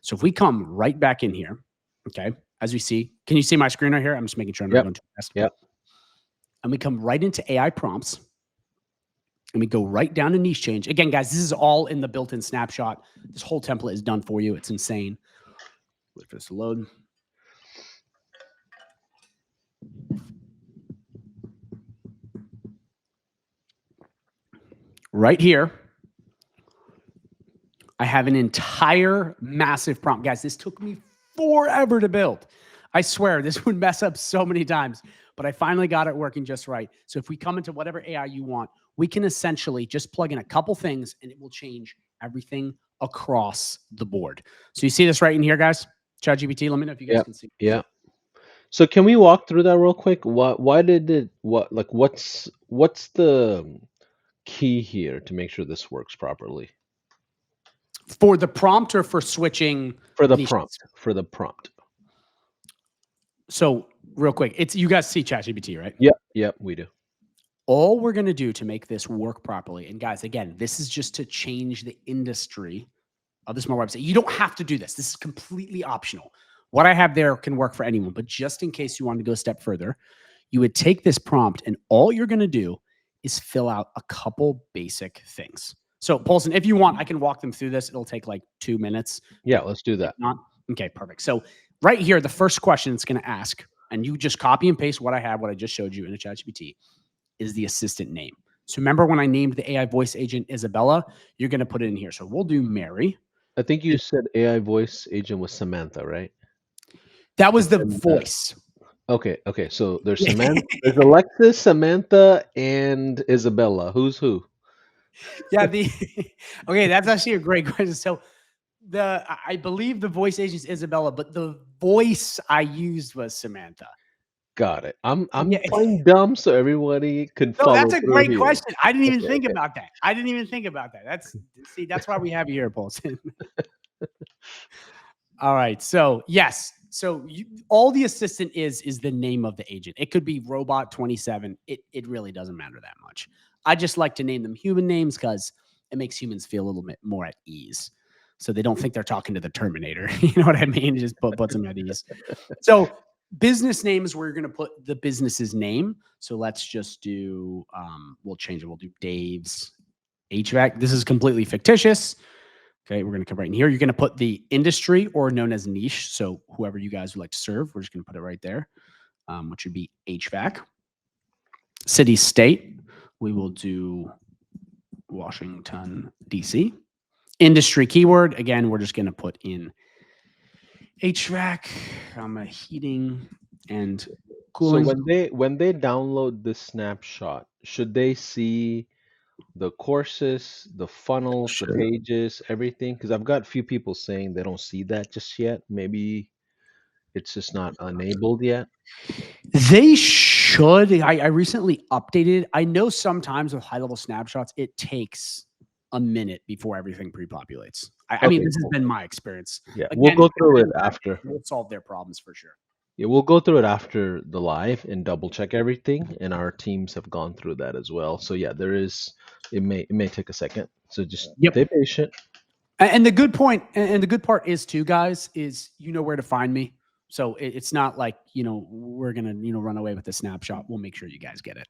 Speaker 2: So if we come right back in here, okay, as we see, can you see my screen right here? I'm just making sure I'm not going too fast.
Speaker 1: Yep.
Speaker 2: And we come right into AI prompts. And we go right down to niche change. Again, guys, this is all in the built-in snapshot. This whole template is done for you. It's insane. Wait for this to load. Right here, I have an entire massive prompt. Guys, this took me forever to build. I swear, this would mess up so many times, but I finally got it working just right. So if we come into whatever AI you want, we can essentially just plug in a couple things and it will change everything across the board. So you see this right in here, guys? ChatGPT, let me know if you guys can see.
Speaker 1: Yeah. So can we walk through that real quick? Why did it, what's the key here to make sure this works properly?
Speaker 2: For the prompt or for switching?
Speaker 1: For the prompt. For the prompt.
Speaker 2: So real quick, you guys see ChatGPT, right?
Speaker 1: Yep, we do.
Speaker 2: All we're going to do to make this work properly, and guys, again, this is just to change the industry of the smart website. You don't have to do this. This is completely optional. What I have there can work for anyone, but just in case you want to go a step further, you would take this prompt and all you're going to do is fill out a couple basic things. So Paulson, if you want, I can walk them through this. It'll take like 2 minutes.
Speaker 1: Yeah, let's do that.
Speaker 2: Okay, perfect. So right here, the first question it's going to ask, and you just copy and paste what I just showed you in the ChatGPT, is the assistant name. So remember when I named the AI voice agent Isabella, you're going to put it in here. So we'll do Mary.
Speaker 1: I think you said AI voice agent was Samantha, right?
Speaker 2: That was the voice.
Speaker 1: Okay. So there's Samantha, there's Alexis, Samantha, and Isabella. Who's who?
Speaker 2: Yeah, okay, that's actually a great question. So I believe the voice agent is Isabella, but the voice I used was Samantha.
Speaker 1: Got it. I'm playing dumb so everybody could follow.
Speaker 2: That's a great question. I didn't even think about that. That's why we have you here, Paulson. All right. So yes. So all the assistant is the name of the agent. It could be Robot 27. It really doesn't matter that much. I just like to name them human names because it makes humans feel a little bit more at ease. So they don't think they're talking to the Terminator. You know what I mean? It just puts them at ease. So business names, we're going to put the business's name. So let's just do, we'll change it. We'll do Dave's HVAC. This is completely fictitious. Okay, we're going to come right in here. You're going to put the industry or known as niche. So whoever you guys would like to serve, we're just going to put it right there, which would be HVAC. City, state, we will do Washington, D.C. Industry keyword, again, we're just going to put in HVAC, heating and cooling.
Speaker 1: So when they download the snapshot, should they see the courses, the funnels, the pages, everything? Because I've got a few people saying they don't see that just yet. Maybe it's just not enabled yet.
Speaker 2: They should. I recently updated. I know sometimes with high-level snapshots, it takes a minute before everything pre-populates. I mean, this has been my experience.
Speaker 1: Yeah, again, we'll go through it after.
Speaker 2: We'll solve their problems for sure.
Speaker 1: Yeah, we'll go through it after the live and double check everything, and our teams have gone through that as well. So yeah, there is. It may take a second. So just stay patient.
Speaker 2: And the good point, and the good part is too, guys, is you know where to find me. So it's not like, we're gonna run away with the snapshot. We'll make sure you guys get it,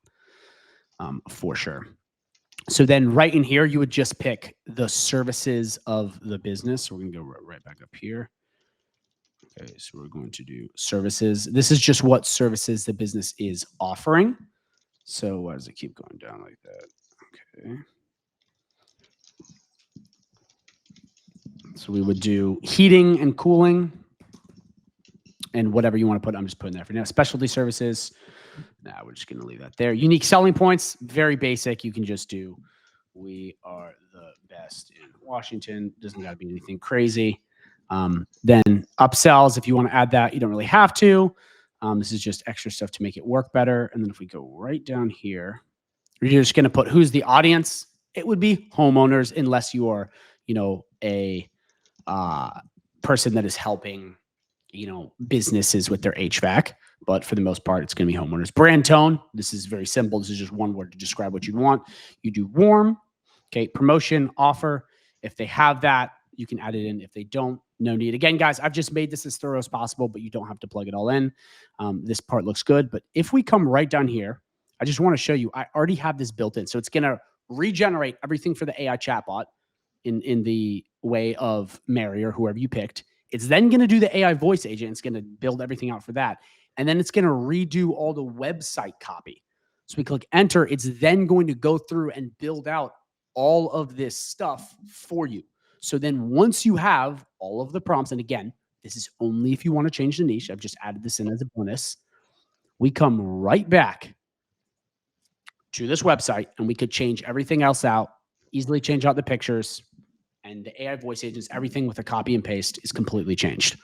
Speaker 2: for sure. So then right in here, you would just pick the services of the business. So we're going to go right back up here. Okay, so we're going to do services. This is just what services the business is offering. So why does it keep going down like that? Okay. So we would do heating and cooling and whatever you want to put. I'm just putting that for now. Specialty services. Nah, we're just going to leave that there. Unique selling points, very basic. You can just do, we are the best in Washington. Doesn't got to be anything crazy. Then upsells, if you want to add that, you don't really have to. This is just extra stuff to make it work better. And then if we go right down here, you're just going to put who's the audience. It would be homeowners, unless you are, a person that is helping, businesses with their HVAC. But for the most part, it's going to be homeowners. Brand tone. This is very simple. This is just one word to describe what you'd want. You do warm. Okay. Promotion, offer. If they have that, you can add it in. If they don't, no need. Again, guys, I've just made this as thorough as possible, but you don't have to plug it all in. This part looks good. But if we come right down here, I just want to show you, I already have this built in. So it's going to regenerate everything for the AI chatbot in the way of Mary or whoever you picked. It's then going to do the AI voice agent. It's going to build everything out for that. And then it's going to redo all the website copy. So we click enter. It's then going to go through and build out all of this stuff for you. So then once you have all of the prompts, and again, this is only if you want to change the niche. I've just added this in as a bonus. We come right back to this website and we could change everything else out, easily change out the pictures, and the AI voice agents, everything with a copy and paste is completely changed.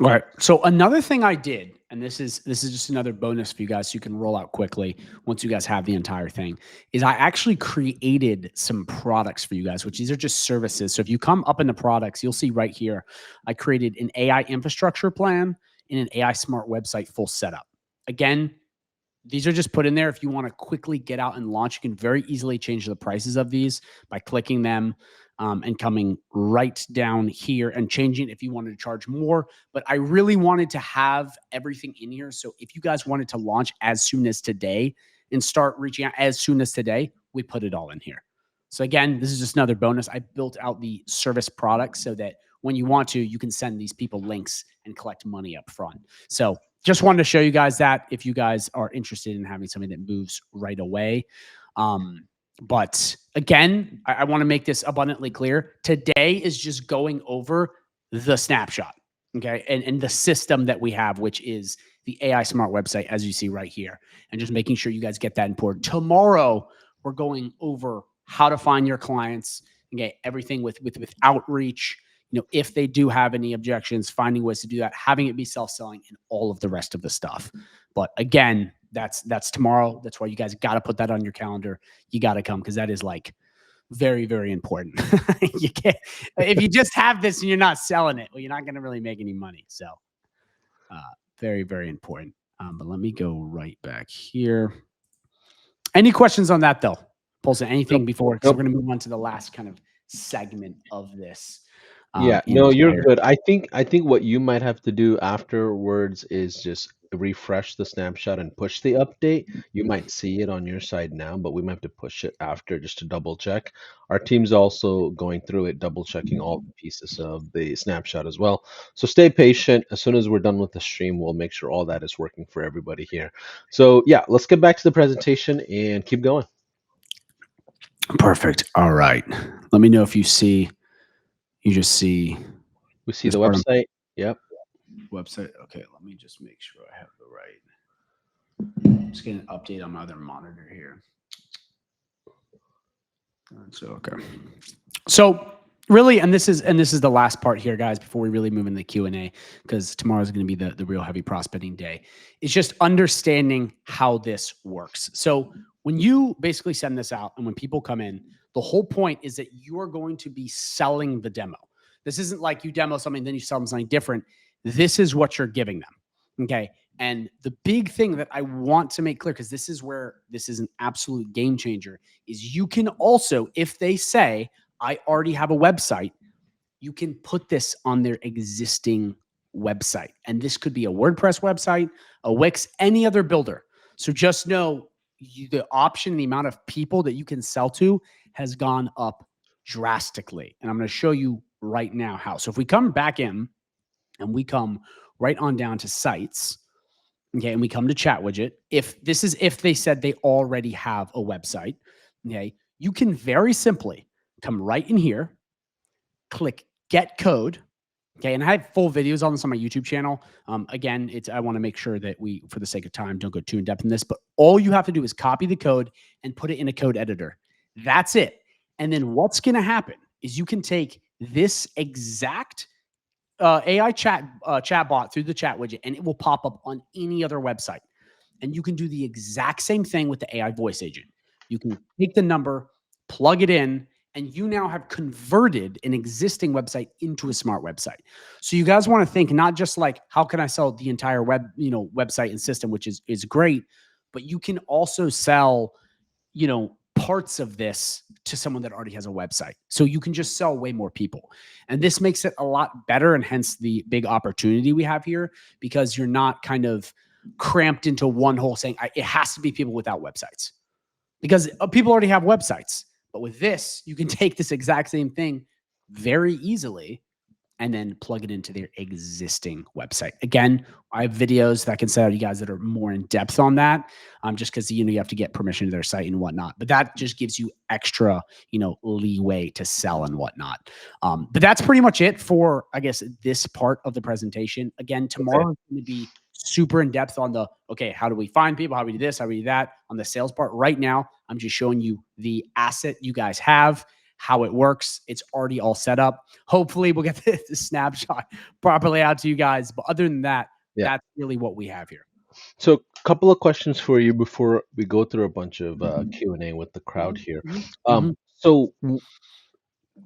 Speaker 2: All right. So another thing I did, and this is just another bonus for you guys so you can roll out quickly once you guys have the entire thing, is I actually created some products for you guys, which these are just services. So if you come up in the products, you'll see right here, I created an AI infrastructure plan and an AI smart website full setup. Again, these are just put in there. If you want to quickly get out and launch, you can very easily change the prices of these by clicking them. And coming right down here and changing if you wanted to charge more. But I really wanted to have everything in here. So if you guys wanted to launch as soon as today and start reaching out as soon as today, we put it all in here. So again, this is just another bonus. I built out the service product so that when you want to, you can send these people links and collect money up front. So just wanted to show you guys that if you guys are interested in having something that moves right away. But again, I want to make this abundantly clear. Today is just going over the snapshot, okay, and the system that we have, which is the AI Smart website, as you see right here, and just making sure you guys get that important. Tomorrow, we're going over how to find your clients, okay, everything with outreach. If they do have any objections, finding ways to do that, having it be self-selling, and all of the rest of the stuff. But again, that's tomorrow. That's why you guys got to put that on your calendar. You got to come because that is like very, very important. You can't, if you just have this and you're not selling it, well, you're not going to really make any money. So very, very important. But let me go right back here. Any questions on that though? Paulson, anything before? Because we're going to move on to the last kind of segment of this.
Speaker 1: Yeah, no, you're good. I think what you might have to do afterwards is just refresh the snapshot and push the update. You might see it on your side now, but we might have to push it after just to double check. Our team's also going through it, double checking all the pieces of the snapshot as well. So stay patient. As soon as we're done with the stream, we'll make sure all that is working for everybody here. So yeah, let's get back to the presentation and keep going.
Speaker 2: Perfect. All right. Let me know if you see. You just see.
Speaker 1: We see the website. Yep.
Speaker 2: Website. Okay. Let me just make sure I have the right. I'm just getting an update on my other monitor here. So okay. So really, and this is the last part here, guys, before we really move into the Q&A, because tomorrow is going to be the real heavy prospecting day. It's just understanding how this works. So when you basically send this out and when people come in, the whole point is that you're going to be selling the demo. This isn't like you demo something, then you sell them something different. This is what you're giving them. Okay. And the big thing that I want to make clear, because this is where this is an absolute game changer, is you can also, if they say, I already have a website, you can put this on their existing website. And this could be a WordPress website, a Wix, any other builder. So just know the option, the amount of people that you can sell to has gone up drastically. And I'm going to show you right now how. So if we come back in and we come right on down to sites, okay, and we come to chat widget, if they said they already have a website, okay, you can very simply come right in here, click get code. Okay. And I have full videos on this on my YouTube channel. Again, I want to make sure that we, for the sake of time, don't go too in depth in this, but all you have to do is copy the code and put it in a code editor. That's it. And then what's going to happen is you can take this exact AI chat bot through the chat widget, and it will pop up on any other website. And you can do the exact same thing with the AI voice agent. You can take the number, plug it in, and you now have converted an existing website into a smart website. So you guys want to think not just like, how can I sell the entire website and system, which is great, but you can also sell, parts of this to someone that already has a website. So you can just sell way more people. And this makes it a lot better, and hence the big opportunity we have here, because you're not kind of cramped into one hole saying it has to be people without websites, because people already have websites. But with this, you can take this exact same thing very easily and then plug it into their existing website. Again, I have videos that I can send out to you guys that are more in depth on that, just because you have to get permission to their site and whatnot. But that just gives you extra, leeway to sell and whatnot. But that's pretty much it for, I guess, this part of the presentation. Again, tomorrow is going to be super in depth on how do we find people? How do we do this? How do we do that? On the sales part. Right now, I'm just showing you the asset you guys have, how it works. It's already all set up. Hopefully we'll get the snapshot properly out to you guys. But other than that, that's really what we have here.
Speaker 1: So a couple of questions for you before we go through a bunch of Q&A with the crowd here. So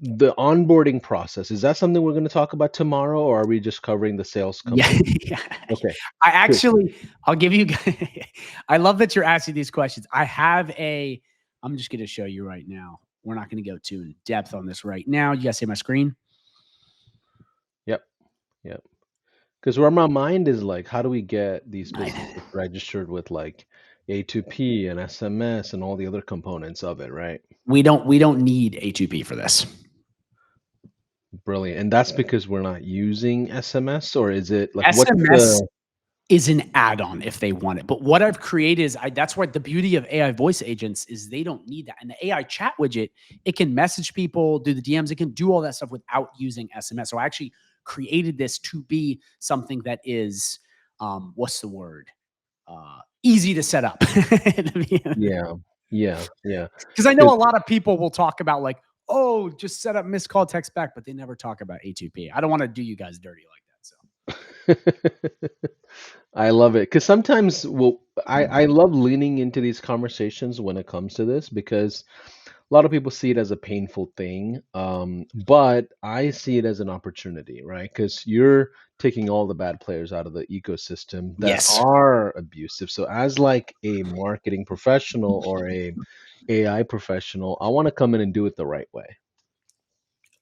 Speaker 1: the onboarding process, is that something we're going to talk about tomorrow, or are we just covering the sales company?
Speaker 2: Yeah. Okay. I'll give you, I love that you're asking these questions. I'm just going to show you right now. We're not going to go too in depth on this right now. You guys see my screen?
Speaker 1: Yep. Because where my mind is like, how do we get these businesses registered with like A2P and SMS and all the other components of it, right?
Speaker 2: We don't need A2P for this.
Speaker 1: Brilliant. And that's because we're not using SMS, or is it like
Speaker 2: SMS is an add-on if they want it. But what I've created is that's why the beauty of AI voice agents is they don't need that. And the AI chat widget, it can message people, do the DMs, it can do all that stuff without using SMS. So I actually created this to be something that is, what's the word? Easy to set up.
Speaker 1: Yeah.
Speaker 2: Because I know a lot of people will talk about like, oh, just set up missed call text back, but they never talk about A2P. I don't want to do you guys dirty like that. So
Speaker 1: I love it, because sometimes I love leaning into these conversations when it comes to this, because lot of people see it as a painful thing, but I see it as an opportunity, right? Because you're taking all the bad players out of the ecosystem that
Speaker 2: Yes.
Speaker 1: are abusive. So as like a marketing professional or a AI professional, I want to come in and do it the right way.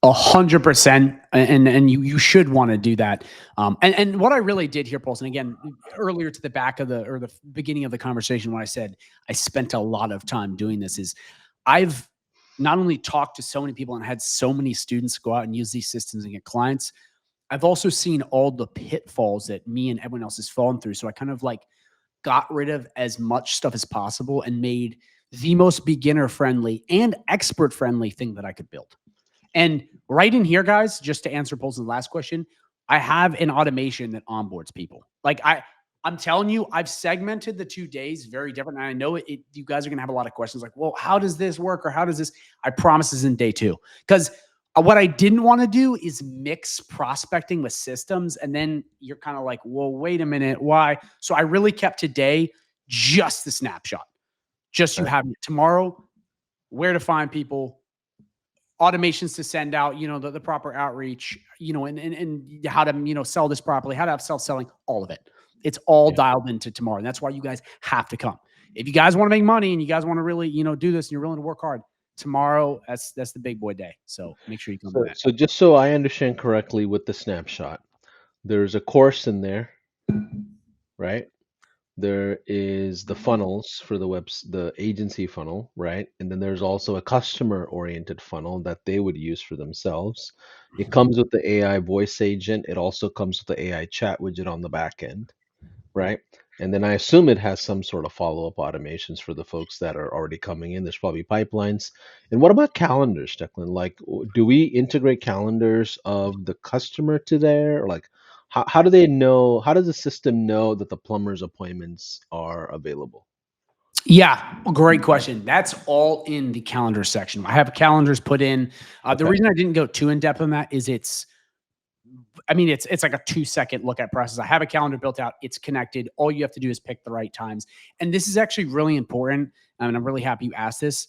Speaker 2: 100%, and you should want to do that. And what I really did here, Paulson, again, earlier to the back of the beginning of the conversation when I said I spent a lot of time doing this, is I've not only talked to so many people and had so many students go out and use these systems and get clients, I've also seen all the pitfalls that me and everyone else has fallen through. So I kind of like got rid of as much stuff as possible and made the most beginner friendly and expert friendly thing that I could build. And right in here, guys, just to answer Paulson's last question, I have an automation that onboards people. Like I'm telling you, I've segmented the 2 days very different. And I know you guys are going to have a lot of questions like, well, how does this work? Or how does this? I promise this in day 2. Because what I didn't want to do is mix prospecting with systems. And then you're kind of like, well, wait a minute. Why? So I really kept today just the snapshot. Just you have tomorrow, where to find people, automations to send out, the proper outreach, and how to, sell this properly, how to have self-selling, all of it. It's all dialed into tomorrow. And that's why you guys have to come. If you guys want to make money and you guys want to really, do this and you're willing to work hard, tomorrow, that's the big boy day. So make sure you come to that.
Speaker 1: So just so I understand correctly with the snapshot, there's a course in there, right? There is the funnels for the agency funnel, right? And then there's also a customer oriented funnel that they would use for themselves. It comes with the AI voice agent. It also comes with the AI chat widget on the back end, right? And then I assume it has some sort of follow-up automations for the folks that are already coming in. There's probably pipelines. And what about calendars, Declan? Like, do we integrate calendars of the customer to there? Or like, how do they know? How does the system know that the plumber's appointments are available?
Speaker 2: Yeah, great question. That's all in the calendar section. I have calendars put in. The reason I didn't go too in depth on that is it's like a 2-second look at process. I have a calendar built out. It's connected. All you have to do is pick the right times. And this is actually really important. And I'm really happy you asked this.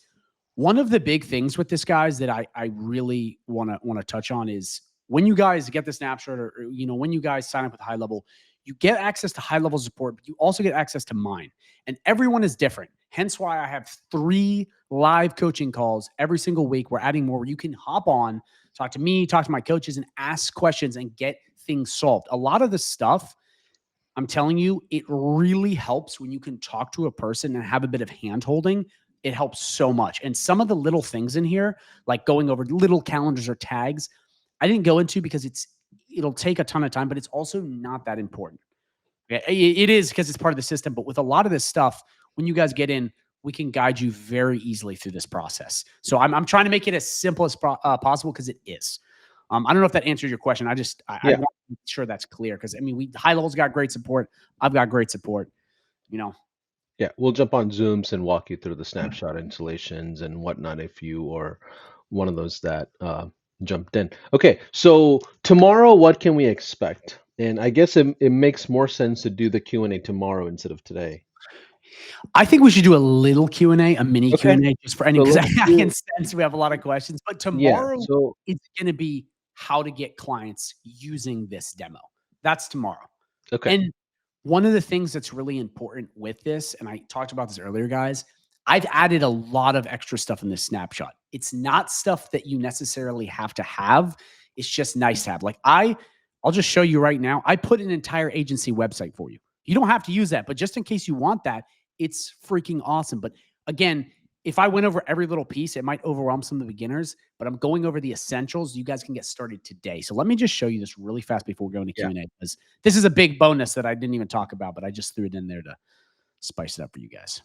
Speaker 2: One of the big things with this, guys, that I really want to touch on is when you guys get the snapshot or when you guys sign up with HighLevel, you get access to HighLevel support, but you also get access to mine. And everyone is different. Hence why I have 3 live coaching calls every single week. We're adding more where you can hop on, talk to me, talk to my coaches, and ask questions and get things solved. A lot of the stuff, I'm telling you, it really helps when you can talk to a person and have a bit of hand-holding. It helps so much. And some of the little things in here, like going over little calendars or tags, I didn't go into because it'll take a ton of time, but it's also not that important. It is because it's part of the system. But with a lot of this stuff, when you guys get in, we can guide you very easily through this process. So I'm trying to make it as simple as possible because it is. I don't know if that answers your question. I want to make sure that's clear because HighLevel's got great support. I've got great support.
Speaker 1: Yeah, we'll jump on Zooms and walk you through the snapshot installations and whatnot if you are one of those that jumped in. Okay, so tomorrow, what can we expect? And I guess it makes more sense to do the Q&A tomorrow instead of today.
Speaker 2: I think we should do a little Q&A, a mini Q&A, just for any, because I can sense we have a lot of questions. But tomorrow, it's going to be how to get clients using this demo. That's tomorrow.
Speaker 1: Okay.
Speaker 2: And one of the things that's really important with this, and I talked about this earlier, guys, I've added a lot of extra stuff in this snapshot. It's not stuff that you necessarily have to have. It's just nice to have. Like I'll just show you right now. I put an entire agency website for you. You don't have to use that, but just in case you want that, it's freaking awesome. But again, if I went over every little piece, it might overwhelm some of the beginners, but I'm going over the essentials. You guys can get started today. So let me just show you this really fast before we go into Q&A, because this is a big bonus that I didn't even talk about, but I just threw it in there to spice it up for you guys.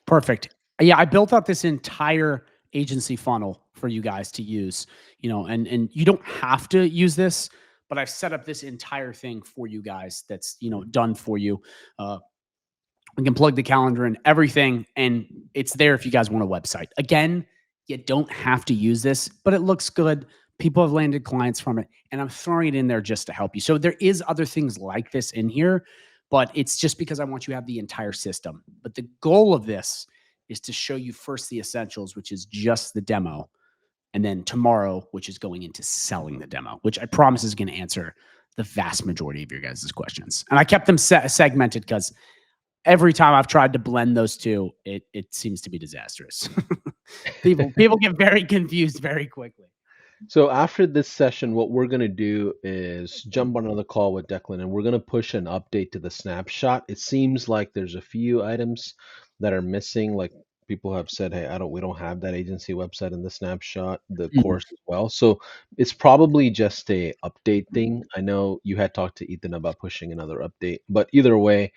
Speaker 2: Perfect. Yeah, I built out this entire agency funnel for you guys to use, and you don't have to use this, but I've set up this entire thing for you guys that's, done for you. We can plug the calendar and everything, and it's there if you guys want a website. Again, you don't have to use this, but it looks good. People have landed clients from it, and I'm throwing it in there just to help you. So there is other things like this in here, but it's just because I want you to have the entire system. But the goal of this is to show you first the essentials, which is just the demo, and then tomorrow, which is going into selling the demo, which I promise is going to answer the vast majority of your guys' questions. And I kept them segmented because every time I've tried to blend those two, it seems to be disastrous. people get very confused very quickly.
Speaker 1: So after this session, what we're going to do is jump on another call with Declan, and we're going to push an update to the snapshot. It seems like there's a few items that are missing. Like people have said, hey, we don't have that agency website in the snapshot, the course as well. So it's probably just a update thing. I know you had talked to Ethan about pushing another update, but either way,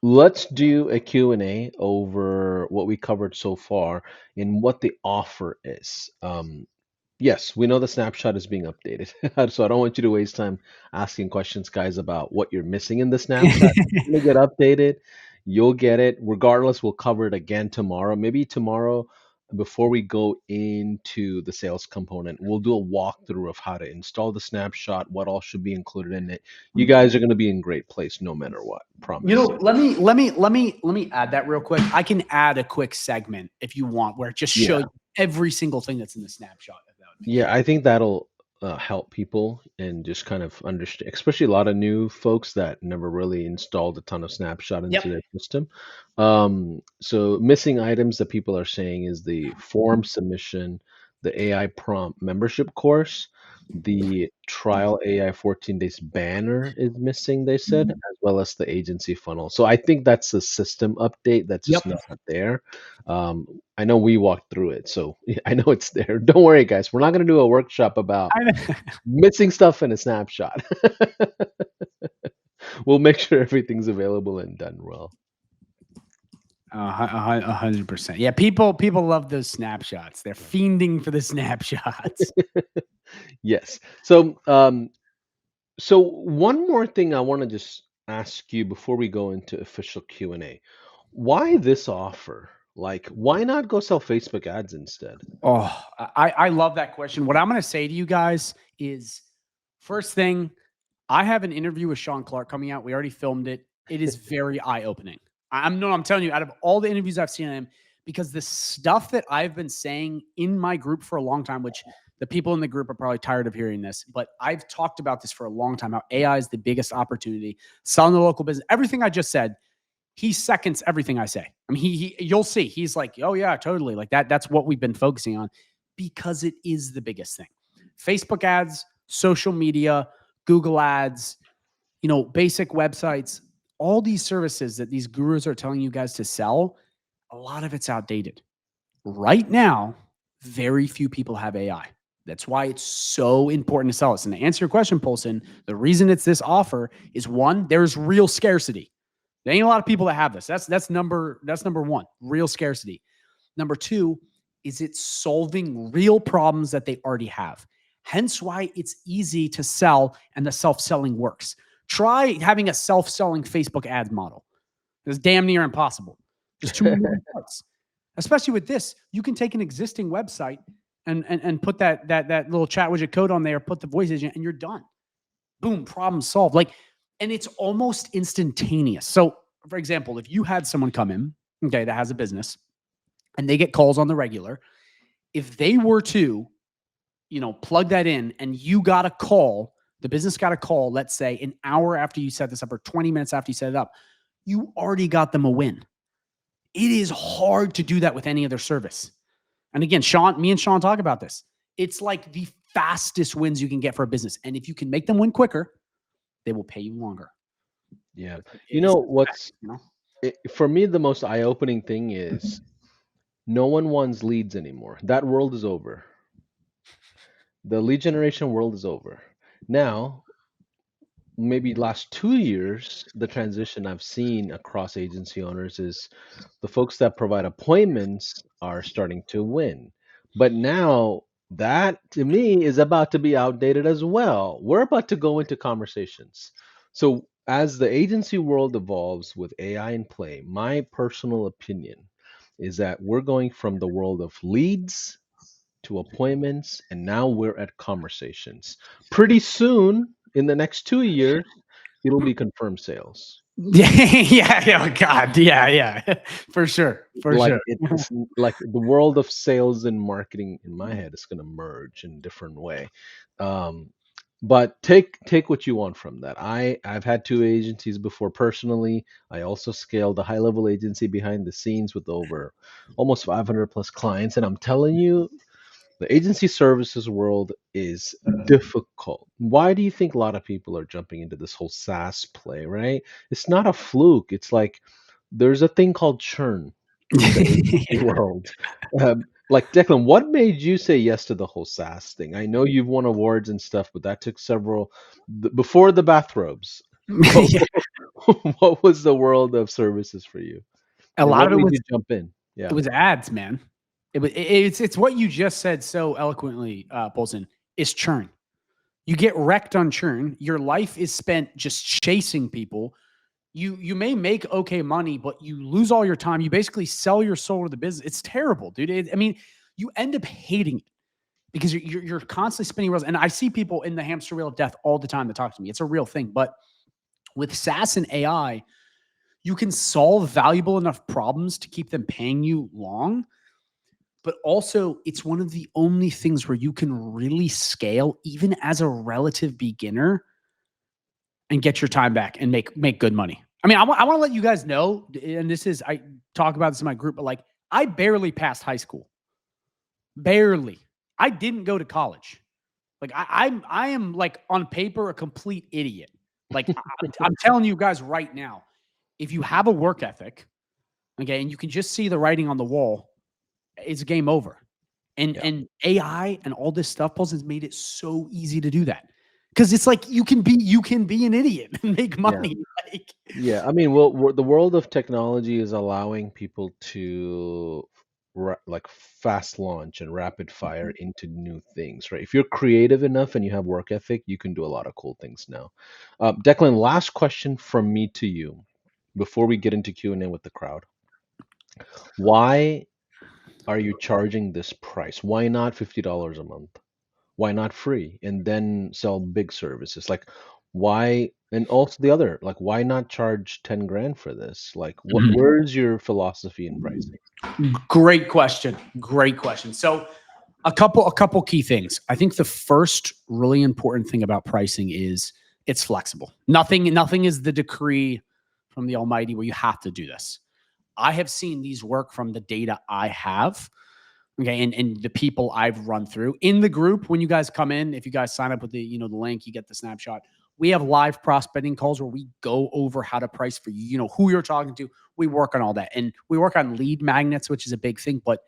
Speaker 1: let's do a Q&A over what we covered so far and what the offer is. Yes, we know the snapshot is being updated. So I don't want you to waste time asking questions, guys, about what you're missing in the snapshot. It's going to get updated. You'll get it. Regardless, we'll cover it again tomorrow. Maybe tomorrow, before we go into the sales component, we'll do a walkthrough of how to install the snapshot, what all should be included in it. You guys are going to be in great place no matter what. Promise.
Speaker 2: Let me add that real quick. I can add a quick segment if you want, where it just shows every single thing that's in the snapshot.
Speaker 1: Yeah, I think that'll help people and just kind of understand, especially a lot of new folks that never really installed a ton of Snapshot into their system. So missing items that people are saying is the form submission, the AI prompt membership course, the trial AI 14 days banner is missing, they said, as well as the agency funnel. So I think that's a system update that's just not there. I know we walked through it, so I know it's there. Don't worry, guys. We're not going to do a workshop about missing stuff in a snapshot. We'll make sure everything's available and done well.
Speaker 2: 100%. Yeah, people love those snapshots. They're fiending for the snapshots.
Speaker 1: Yes. So, so one more thing I want to just ask you before we go into official Q&A. Why this offer? Like, why not go sell Facebook ads instead?
Speaker 2: Oh, I love that question. What I'm going to say to you guys is, first thing, I have an interview with Sean Clark coming out. We already filmed it. It is very eye-opening. I'm telling you, out of all the interviews I've seen of him, because the stuff that I've been saying in my group for a long time, which the people in the group are probably tired of hearing this, but I've talked about this for a long time, how AI is the biggest opportunity, selling the local business, everything I just said. He seconds everything I say. I mean, you'll see. He's like, oh yeah, totally. Like that's what we've been focusing on, because it is the biggest thing. Facebook ads, social media, Google ads, basic websites, all these services that these gurus are telling you guys to sell, a lot of it's outdated. Right now, very few people have AI. That's why it's so important to sell this. And to answer your question, Paulson, the reason it's this offer is, one, there's real scarcity. There ain't a lot of people that have this. That's number one, real scarcity. Number two is it's solving real problems that they already have. Hence why it's easy to sell and the self-selling works. Try having a self-selling Facebook ads model. It's damn near impossible. There's too many parts. Especially with this, you can take an existing website and put that little chat widget code on there, put the voice agent, and you're done. Boom, problem solved. And it's almost instantaneous. So, for example, if you had someone come in, okay, that has a business, and they get calls on the regular, if they were to, plug that in, and you got a call, the business got a call, let's say an hour after you set this up or 20 minutes after you set it up, you already got them a win. It is hard to do that with any other service. And again, me and Sean talk about this. It's like the fastest wins you can get for a business. And if you can make them win quicker, they will pay you longer.
Speaker 1: Yeah. For me, the most eye-opening thing is no one wants leads anymore. That world is over. The lead generation world is over. Now, maybe last 2 years, the transition I've seen across agency owners is the folks that provide appointments are starting to win. But now that, to me, is about to be outdated as well. We're about to go into conversations. So as the agency world evolves with AI in play, my personal opinion is that we're going from the world of leads to appointments, and now we're at conversations. Pretty soon, in the next 2 years, it'll be confirmed sales.
Speaker 2: Yeah. Oh God. Yeah. For sure.
Speaker 1: Like it's like the world of sales and marketing in my head is going to merge in a different way. Um, but take what you want from that. I've had two agencies before personally. I also scaled a high level agency behind the scenes with over almost 500 plus clients, and I'm telling you, the agency services world is difficult. Why do you think a lot of people are jumping into this whole SaaS play, right? It's not a fluke. It's like there's a thing called churn in the agency world. Like Declan, what made you say yes to the whole SaaS thing? I know you've won awards and stuff, but that took several before the bathrobes. What,
Speaker 2: Yeah.
Speaker 1: what was the world of services for you,
Speaker 2: A
Speaker 1: or
Speaker 2: lot
Speaker 1: what
Speaker 2: of it
Speaker 1: made
Speaker 2: was
Speaker 1: you jump in?
Speaker 2: it
Speaker 1: Yeah,
Speaker 2: was ads, man. It's what you just said so eloquently, Paulson. Is churn. You get wrecked on churn. Your life is spent just chasing people. You may make okay money, but you lose all your time. You basically sell your soul to the business. It's terrible, dude. I mean, you end up hating it because you're constantly spinning wheels. And I see people in the hamster wheel of death all the time that talk to me. It's a real thing. But with SaaS and AI, you can solve valuable enough problems to keep them paying you long. But also, it's one of the only things where you can really scale, even as a relative beginner, and get your time back and make good money. I mean, I want to let you guys know, and I talk about this in my group, but like I barely passed high school. Barely. I didn't go to college. Like I am like on paper a complete idiot. Like I'm telling you guys right now, if you have a work ethic, okay, and you can just see the writing on the wall, it's game over. And AI and all this stuff has made it so easy to do that. Because it's like you can be an idiot and make
Speaker 1: yeah.
Speaker 2: money. Like,
Speaker 1: Yeah, I mean, well, the world of technology is allowing people to like fast launch and rapid fire into new things, right? If you're creative enough and you have work ethic, you can do a lot of cool things now. Declan, last question from me to you before we get into Q&A with the crowd. Why are you charging this price? Why not $50 a month? Why not free and then sell big services? Like why, and also the other, like why not charge 10 grand for this? Like where's your philosophy in pricing?
Speaker 2: great question. Great question. So a couple key things. I think the first really important thing about pricing is it's flexible. Nothing is the decree from the Almighty where you have to do this. I have seen these work from the data I have. Okay. And the people I've run through in the group, when you guys come in, if you guys sign up with the link, you get the snapshot. We have live prospecting calls where we go over how to price for you, who you're talking to. We work on all that. And we work on lead magnets, which is a big thing. But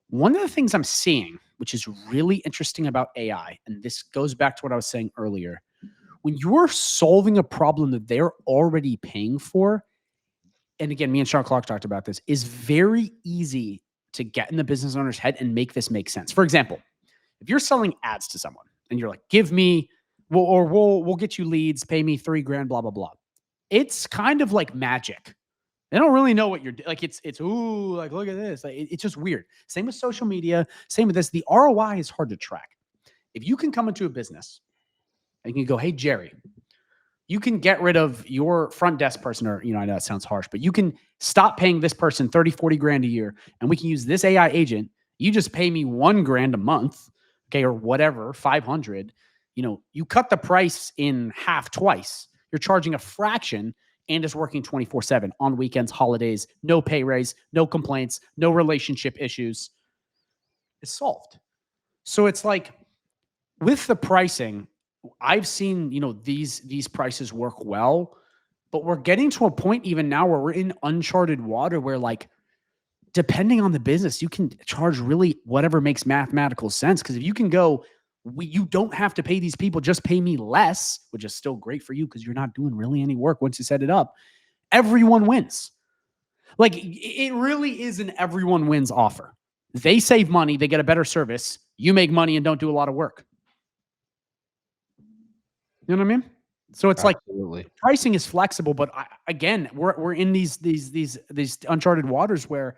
Speaker 2: one of the things I'm seeing, which is really interesting about AI, and this goes back to what I was saying earlier, when you're solving a problem that they're already paying for, and again, me and Sean Clark talked about this, is very easy to get in the business owner's head and make this make sense. For example, if you're selling ads to someone and you're like, we'll get you leads, pay me $3,000, blah, blah, blah. It's kind of like magic. They don't really know what you're like. It's ooh, like look at this. Like, it's just weird. Same with social media. Same with this. The ROI is hard to track. If you can come into a business and you can go, hey, Jerry, you can get rid of your front desk person, or, I know that sounds harsh, but you can stop paying this person 30, 40 grand a year, and we can use this AI agent. You just pay me $1,000 a month, okay, or whatever, 500. You cut the price in half twice. You're charging a fraction, and it's working 24/7 on weekends, holidays, no pay raise, no complaints, no relationship issues. It's solved. So it's like with the pricing, I've seen, these prices work well, but we're getting to a point even now where we're in uncharted water where, like, depending on the business, you can charge really whatever makes mathematical sense. Because if you can go, you don't have to pay these people, just pay me less, which is still great for you because you're not doing really any work once you set it up. Everyone wins. Like, it really is an everyone wins offer. They save money, they get a better service, you make money and don't do a lot of work. You know what I mean? So it's
Speaker 1: Absolutely.
Speaker 2: like pricing is flexible, but again, we're in these uncharted waters where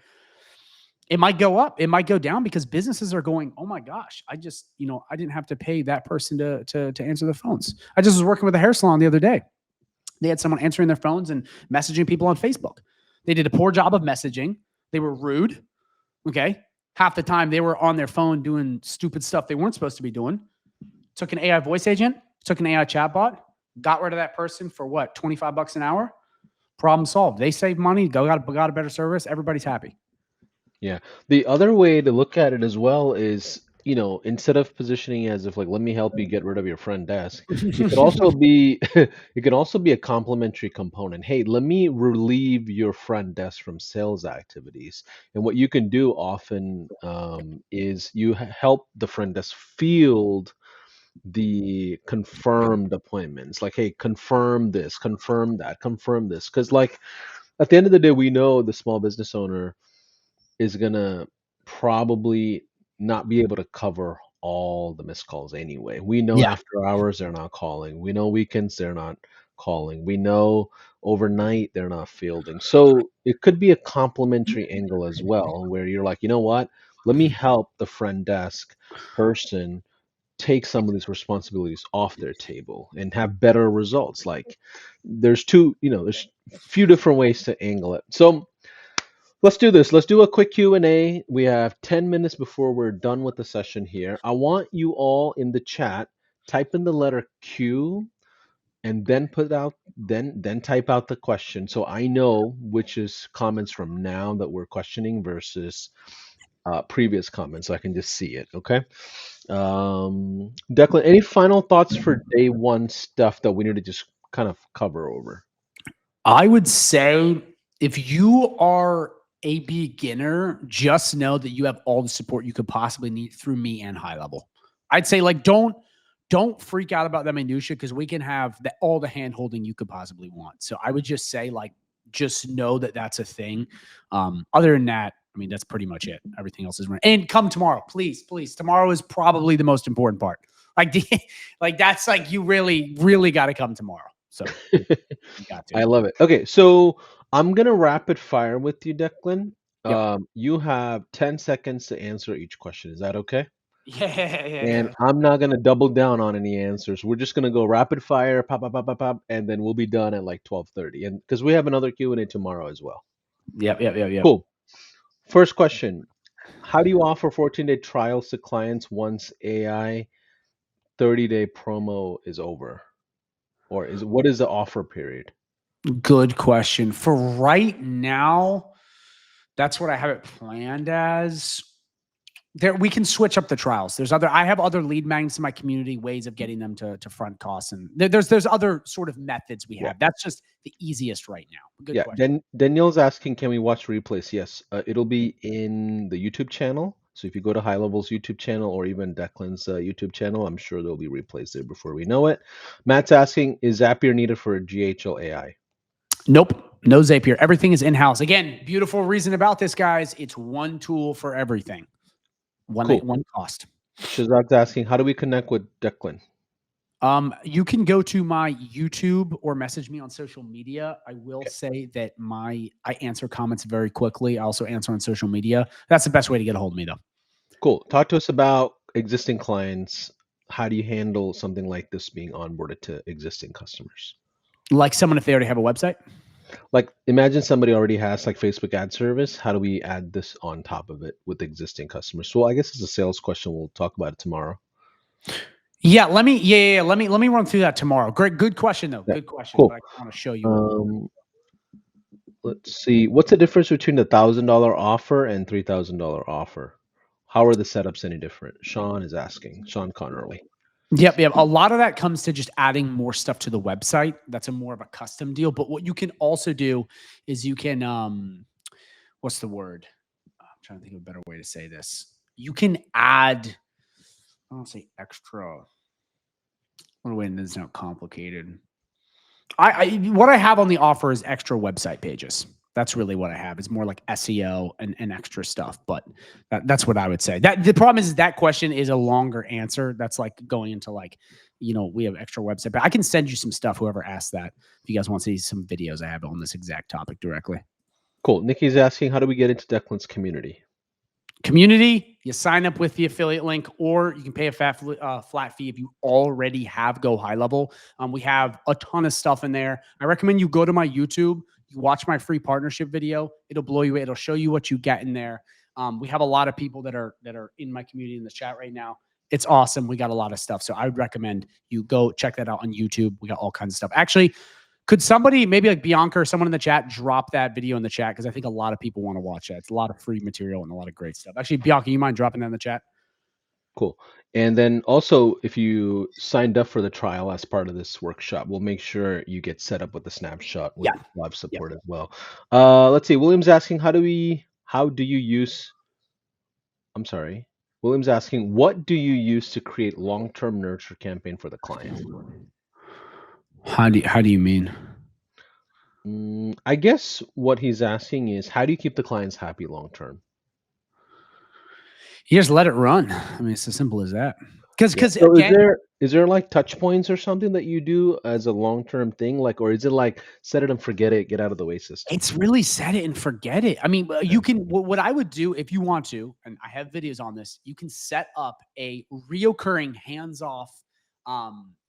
Speaker 2: it might go up, it might go down because businesses are going, oh my gosh, I just, I didn't have to pay that person to answer the phones. I just was working with a hair salon the other day, They had someone answering their phones and messaging people on Facebook. They did a poor job of messaging. They were rude. Okay. Half the time they were on their phone doing stupid stuff they weren't supposed to be doing. Took an AI voice agent, took an AI chatbot, got rid of that person for what, $25 an hour? Problem solved. They saved money, got a better service. Everybody's happy.
Speaker 1: Yeah. The other way to look at it as well is, instead of positioning as if like, let me help you get rid of your front desk, it could also be it could also be a complementary component. Hey, let me relieve your front desk from sales activities. And what you can do often is you help the front desk field the confirmed appointments. Like, hey, confirm this, confirm that, confirm this. Because like at the end of the day, we know the small business owner is gonna probably not be able to cover all the missed calls anyway. We know
Speaker 2: Yeah.
Speaker 1: after hours they're not calling. We know weekends they're not calling. We know overnight they're not fielding. So it could be a complementary angle as well, where you're like, you know what? Let me help the front desk person take some of these responsibilities off their table and have better results. Like there's there's a few different ways to angle it. So let's do this. Let's do a quick Q&A. We have 10 minutes before we're done with the session here. I want you all in the chat, type in the letter Q and then then type out the question so I know which is comments from now that we're questioning versus previous comments so I can just see it, okay? Declan, any final thoughts for day one stuff that we need to just kind of cover over?
Speaker 2: I would say if you are a beginner, just know that you have all the support you could possibly need through me and HighLevel. I'd say like don't freak out about the minutia because we can have all the hand holding you could possibly want. So I would just say like just know that that's a thing. Other than that, I mean, that's pretty much it. Everything else is running. And come tomorrow, please, please. Tomorrow is probably the most important part. Like that's like you really, really got to come tomorrow. So you got to.
Speaker 1: I love it. Okay, so I'm gonna rapid fire with you, Declan.
Speaker 2: Yep.
Speaker 1: You have 10 seconds to answer each question. Is that okay?
Speaker 2: Yeah.
Speaker 1: And I'm not gonna double down on any answers. We're just gonna go rapid fire, pop, pop, pop, pop, pop, and then we'll be done at like 12:30. And because we have another Q&A tomorrow as well.
Speaker 2: Yep.
Speaker 1: Cool. First question: how do you offer 14-day trials to clients once AI 30-day promo is over? Or what is the offer period?
Speaker 2: Good question. For right now, that's what I have it planned as. We can switch up the trials. I have other lead magnets in my community, ways of getting them to front costs, and there's other sort of methods we have.
Speaker 1: Yeah.
Speaker 2: That's just the easiest right now. Good question.
Speaker 1: Then Danielle's asking, can we watch replays? Yes, it'll be in the YouTube channel. So if you go to HighLevel's YouTube channel or even Declan's YouTube channel, I'm sure there'll be replays there before we know it. Matt's asking, is Zapier needed for GHL AI?
Speaker 2: Nope, no Zapier. Everything is in-house. Again, beautiful reason about this, guys. It's one tool for everything. One cost.
Speaker 1: Shazad's asking, how do we connect with Declan?
Speaker 2: You can go to my YouTube or message me on social media. I will say that I answer comments very quickly. I also answer on social media. That's the best way to get a hold of me, though.
Speaker 1: Cool. Talk to us about existing clients. How do you handle something like this being onboarded to existing customers?
Speaker 2: Like someone if they already have a website?
Speaker 1: Like imagine somebody already has like Facebook ad service. How do we add this on top of it with existing customers? So I guess it's a sales question. We'll talk about it tomorrow.
Speaker 2: Yeah, let me run through that tomorrow. Great, good question though. Yeah. Good question.
Speaker 1: Cool.
Speaker 2: But I want to show you.
Speaker 1: Let's see. What's the difference between the $1,000 offer and $3,000 offer? How are the setups any different? Sean is asking. Sean Connerly.
Speaker 2: Yep. A lot of that comes to just adding more stuff to the website. That's more of a custom deal. But what you can also do is you can, what's the word? I'm trying to think of a better way to say this. You can add, I don't say extra. What do I mean? It's not complicated. What I have on the offer is extra website pages. That's really what I have. It's more like SEO and extra stuff, but that's what I would say. That the problem is that question is a longer answer. That's like going into like, we have extra website, but I can send you some stuff. Whoever asked that, if you guys want to see some videos I have on this exact topic directly.
Speaker 1: Cool. Nikki's asking, how do we get into Declan's community?
Speaker 2: Community You sign up with the affiliate link, or you can pay a flat fee if you already have Go HighLevel. We have a ton of stuff in there. I recommend you go to my YouTube. You watch my free partnership video. It'll blow you away. It'll show you what you get in there. We have a lot of people that are in my community in the chat right now. It's awesome. We got a lot of stuff. So I would recommend you go check that out on YouTube. We got all kinds of stuff. Actually, could somebody, maybe like Bianca or someone in the chat, drop that video in the chat? Because I think a lot of people want to watch that. It's a lot of free material and a lot of great stuff. Actually, Bianca, you mind dropping that in the chat?
Speaker 1: Cool. And then also, if you signed up for the trial as part of this workshop, we'll make sure you get set up with the Snapshot with live support as well. Let's see. William's asking, William's asking, what do you use to create long-term nurture campaign for the client?
Speaker 2: How do you mean?
Speaker 1: I guess what he's asking is, how do you keep the clients happy long-term?
Speaker 2: You just let it run. I mean, it's as simple as that. Because
Speaker 1: so is there like touch points or something that you do as a long-term thing, like, or is it like set it and forget it, get out of the way system?
Speaker 2: It's really set it and forget it. I mean, you can. What I would do if you want to, and I have videos on this, you can set up a reoccurring hands-off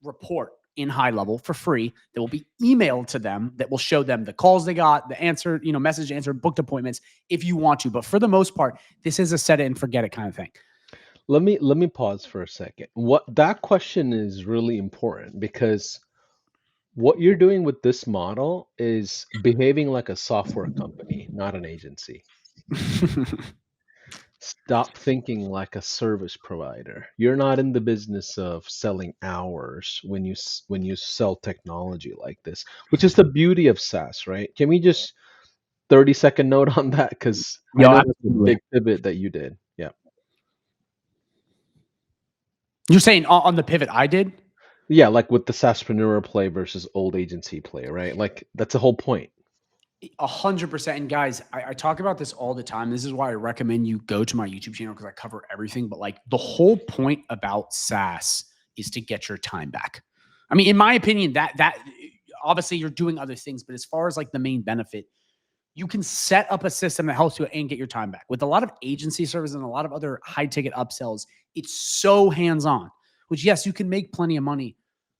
Speaker 2: report in HighLevel for free that will be emailed to them, that will show them the calls they got, the answer, message answered, booked appointments if you want to. But for the most part, this is a set it and forget it kind of thing.
Speaker 1: Let me pause for a second. That question is really important, because what you're doing with this model is behaving like a software company, not an agency. Stop thinking like a service provider. You're not in the business of selling hours when you sell technology like this, which is the beauty of SaaS, right? Can we just 30-second note on that? Because I know that's a big pivot that you did. Yeah.
Speaker 2: You're saying on the pivot I did?
Speaker 1: Yeah, like with the SaaSPRENEUR play versus old agency play, right? Like that's the whole point.
Speaker 2: 100%. And guys, I talk about this all the time. This is why I recommend you go to my YouTube channel, because I cover everything. But like, the whole point about SaaS is to get your time back. I mean, in my opinion, that obviously you're doing other things, but as far as like the main benefit, you can set up a system that helps you and get your time back. With a lot of agency services and a lot of other high ticket upsells, it's so hands-on, which yes, you can make plenty of money,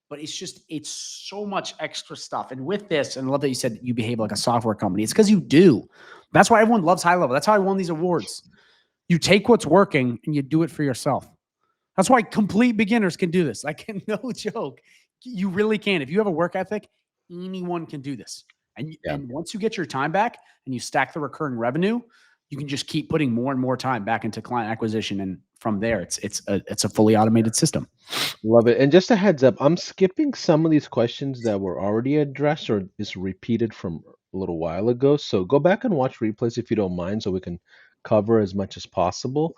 Speaker 2: but it's so much extra stuff. And with this, and I love that you said you behave like a software company. It's because you do. That's why everyone loves HighLevel. That's how I won these awards. You take what's working and you do it for yourself. That's why complete beginners can do this. Like, no joke. You really can. If you have a work ethic, anyone can do this. And once you get your time back and you stack the recurring revenue, you can just keep putting more and more time back into client acquisition. And from there, it's a fully automated system.
Speaker 1: Love it. And just a heads up, I'm skipping some of these questions that were already addressed or is repeated from a little while ago. So go back and watch replays if you don't mind, so we can cover as much as possible.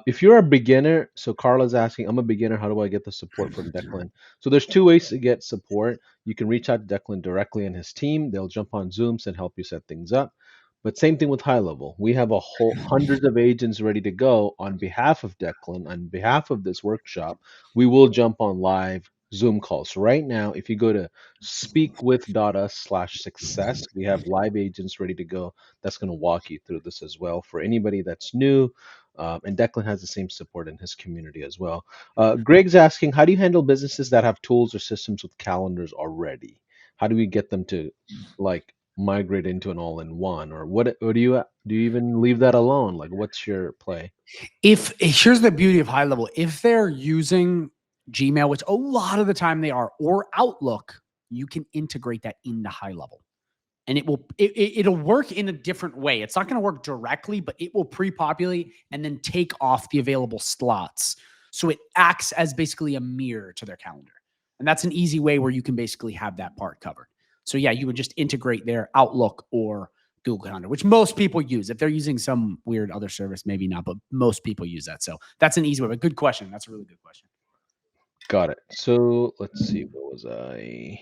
Speaker 1: If you're a beginner, so Carla's asking, I'm a beginner, how do I get the support from Declan? So there's two ways to get support. You can reach out to Declan directly and his team. They'll jump on Zooms and help you set things up. But same thing with HighLevel. We have a whole hundreds of agents ready to go on behalf of Declan, on behalf of this workshop. We will jump on live Zoom calls. So right now, if you go to speakwith.us/success, we have live agents ready to go. That's going to walk you through this as well for anybody that's new. And Declan has the same support in his community as well. Greg's asking, how do you handle businesses that have tools or systems with calendars already? How do we get them to like migrate into an all-in-one, or what do you even leave that alone? Like, what's your play?
Speaker 2: Here's the beauty of HighLevel. If they're using Gmail, which a lot of the time they are, or Outlook, you can integrate that into HighLevel, and it'll work in a different way. It's not going to work directly, but it will pre-populate and then take off the available slots, so it acts as basically a mirror to their calendar. And that's an easy way where you can basically have that part covered. So yeah, you would just integrate their Outlook or Google Calendar, which most people use. If they're using some weird other service, maybe not, but most people use that. So that's an easy way. But good question. That's a really good question.
Speaker 1: Got it. So let's see. What was I?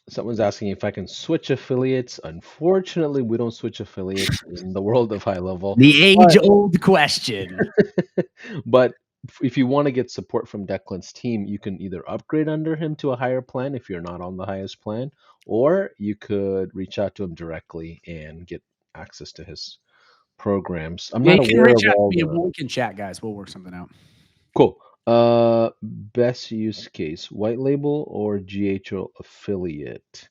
Speaker 1: Someone's asking if I can switch affiliates. Unfortunately, we don't switch affiliates in the world of HighLevel.
Speaker 2: The age-old question.
Speaker 1: But if you want to get support from Declan's team, you can either upgrade under him to a higher plan if you're not on the highest plan, or you could reach out to him directly and get access to his programs. I'm
Speaker 2: Yeah,
Speaker 1: not
Speaker 2: you can
Speaker 1: aware
Speaker 2: reach
Speaker 1: of
Speaker 2: out to
Speaker 1: all
Speaker 2: me and
Speaker 1: the
Speaker 2: we can chat, guys. We'll work something out.
Speaker 1: cool. Best use case, white label or GHL affiliate?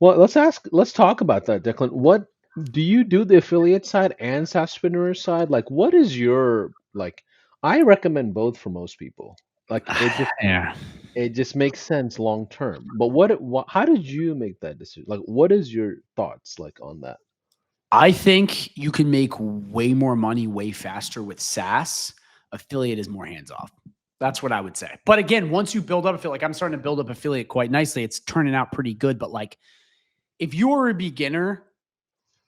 Speaker 1: Well, let's talk about that, Declan. What do you do the affiliate side and SaaSPRENEUR side? Like, what is your like? I recommend both for most people. Like,
Speaker 2: Yeah.
Speaker 1: it just makes sense long term. But how did you make that decision? Like, what is your thoughts like on that?
Speaker 2: I think you can make way more money way faster with SaaS. Affiliate is more hands off. That's what I would say. But again, once you build up affiliate, like I'm starting to build up affiliate quite nicely. It's turning out pretty good. But like, if you're a beginner,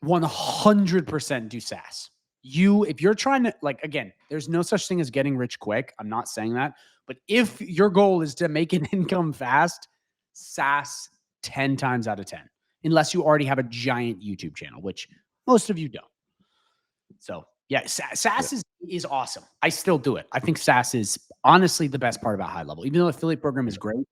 Speaker 2: 100% do SaaS. If you're trying to, like, again, there's no such thing as getting rich quick. I'm not saying that. But if your goal is to make an income fast, SaaS 10 times out of 10, unless you already have a giant YouTube channel, which most of you don't. So yeah, SaaS is awesome. I still do it. I think SaaS is honestly the best part about HighLevel. Even though the affiliate program is great,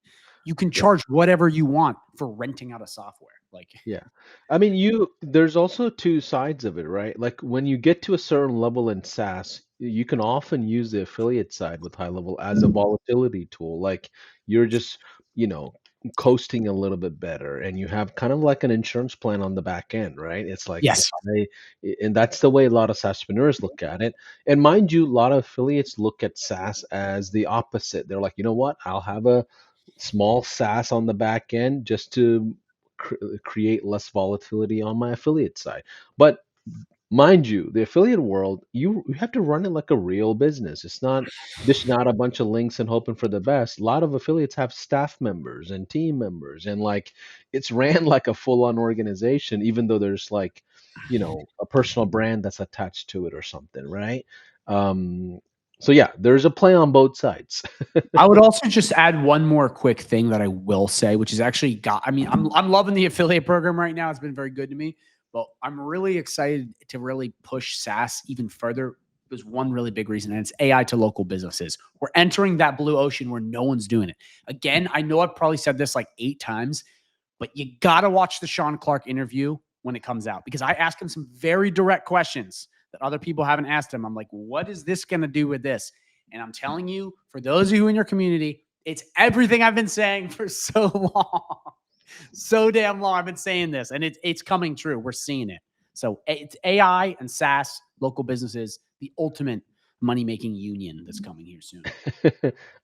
Speaker 2: you can charge whatever you want for renting out a software. Like,
Speaker 1: Yeah. I mean, there's also two sides of it, right? Like when you get to a certain level in SaaS, you can often use the affiliate side with HighLevel as a volatility tool. Like you're just, you know, coasting a little bit better and you have kind of like an insurance plan on the back end, right? It's like
Speaker 2: yes,
Speaker 1: and that's the way a lot of SaaSpreneurs look at it. And mind you, a lot of affiliates look at SaaS as the opposite. They're like, you know what? I'll have a small SaaS on the back end just to create less volatility on my affiliate side. But mind you, the affiliate world, you have to run it like a real business. It's not dishing out a bunch of links and hoping for the best. A lot of affiliates have staff members and team members, and like it's ran like a full-on organization, even though there's like, a personal brand that's attached to it or something, right? Um, so yeah, there's a play on both sides.
Speaker 2: I would also just add one more quick thing that I will say, which is actually I'm loving the affiliate program right now. It's been very good to me, but I'm really excited to really push SaaS even further. There's one really big reason, and it's AI to local businesses. We're entering that blue ocean where no one's doing it. Again, I know I've probably said this like 8 times, but you got to watch the Sean Clark interview when it comes out, because I ask him some very direct questions that other people haven't asked him. I'm like, what is this going to do with this? And I'm telling you, for those of you in your community, it's everything I've been saying for so long. So damn long I've been saying this, and it's coming true. We're seeing it. So it's AI and SaaS, local businesses, the ultimate money-making union that's coming here soon.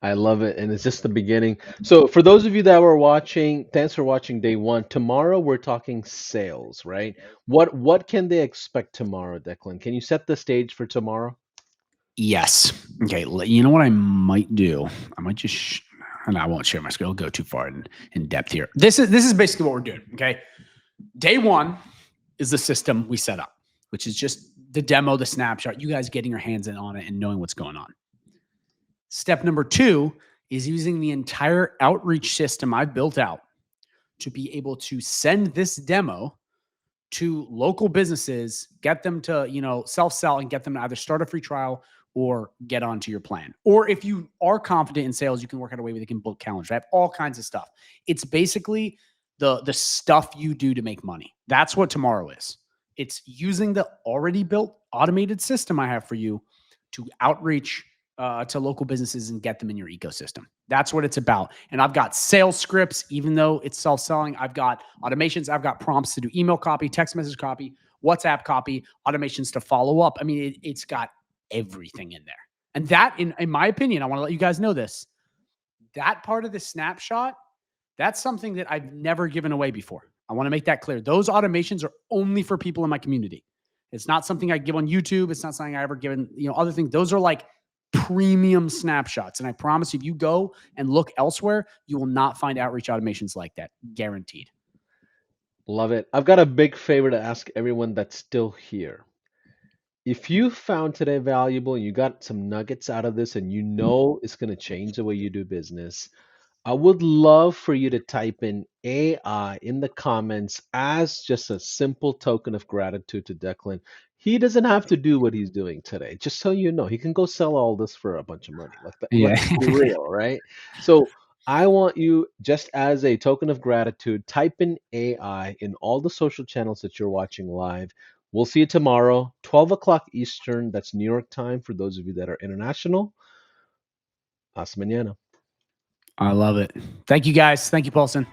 Speaker 1: I love it, and it's just the beginning. So for those of you that were watching, thanks for watching day one. Tomorrow we're talking sales, right? What can they expect tomorrow, Declan? Can you set the stage for tomorrow?
Speaker 2: Yes. Okay. You know what I might do? I might just, and I won't share my screen. I'll go too far in depth here. This is basically what we're doing. Okay. Day one is the system we set up, which is just the demo, the snapshot, you guys getting your hands in on it and knowing what's going on. Step number 2 is using the entire outreach system I've built out to be able to send this demo to local businesses, get them to, self-sell and get them to either start a free trial or get onto your plan. Or if you are confident in sales, you can work out a way where they can book calendars. I have all kinds of stuff. It's basically the stuff you do to make money. That's what tomorrow is. It's using the already built automated system I have for you to outreach to local businesses and get them in your ecosystem. That's what it's about. And I've got sales scripts, even though it's self-selling. I've got automations. I've got prompts to do email copy, text message copy, WhatsApp copy, automations to follow up. I mean, it's got everything in there. And that, in my opinion, I want to let you guys know this, that part of the snapshot, that's something that I've never given away before. I want to make that clear. Those automations are only for people in my community. It's not something I give on YouTube. It's not something I ever given, other things. Those are like premium snapshots. And I promise you, if you go and look elsewhere, you will not find outreach automations like that. Guaranteed.
Speaker 1: Love it. I've got a big favor to ask everyone that's still here. If you found today valuable and you got some nuggets out of this and you know it's going to change the way you do business, I would love for you to type in AI in the comments as just a simple token of gratitude to Declan. He doesn't have to do what he's doing today. Just so you know, he can go sell all this for a bunch of money. Like that,
Speaker 2: Yeah.
Speaker 1: let's be real, right? So I want you, just as a token of gratitude, type in AI in all the social channels that you're watching live. We'll see you tomorrow, 12 o'clock Eastern. That's New York time for those of you that are international. Hasta mañana.
Speaker 2: I love it. Thank you, guys. Thank you, Paulson.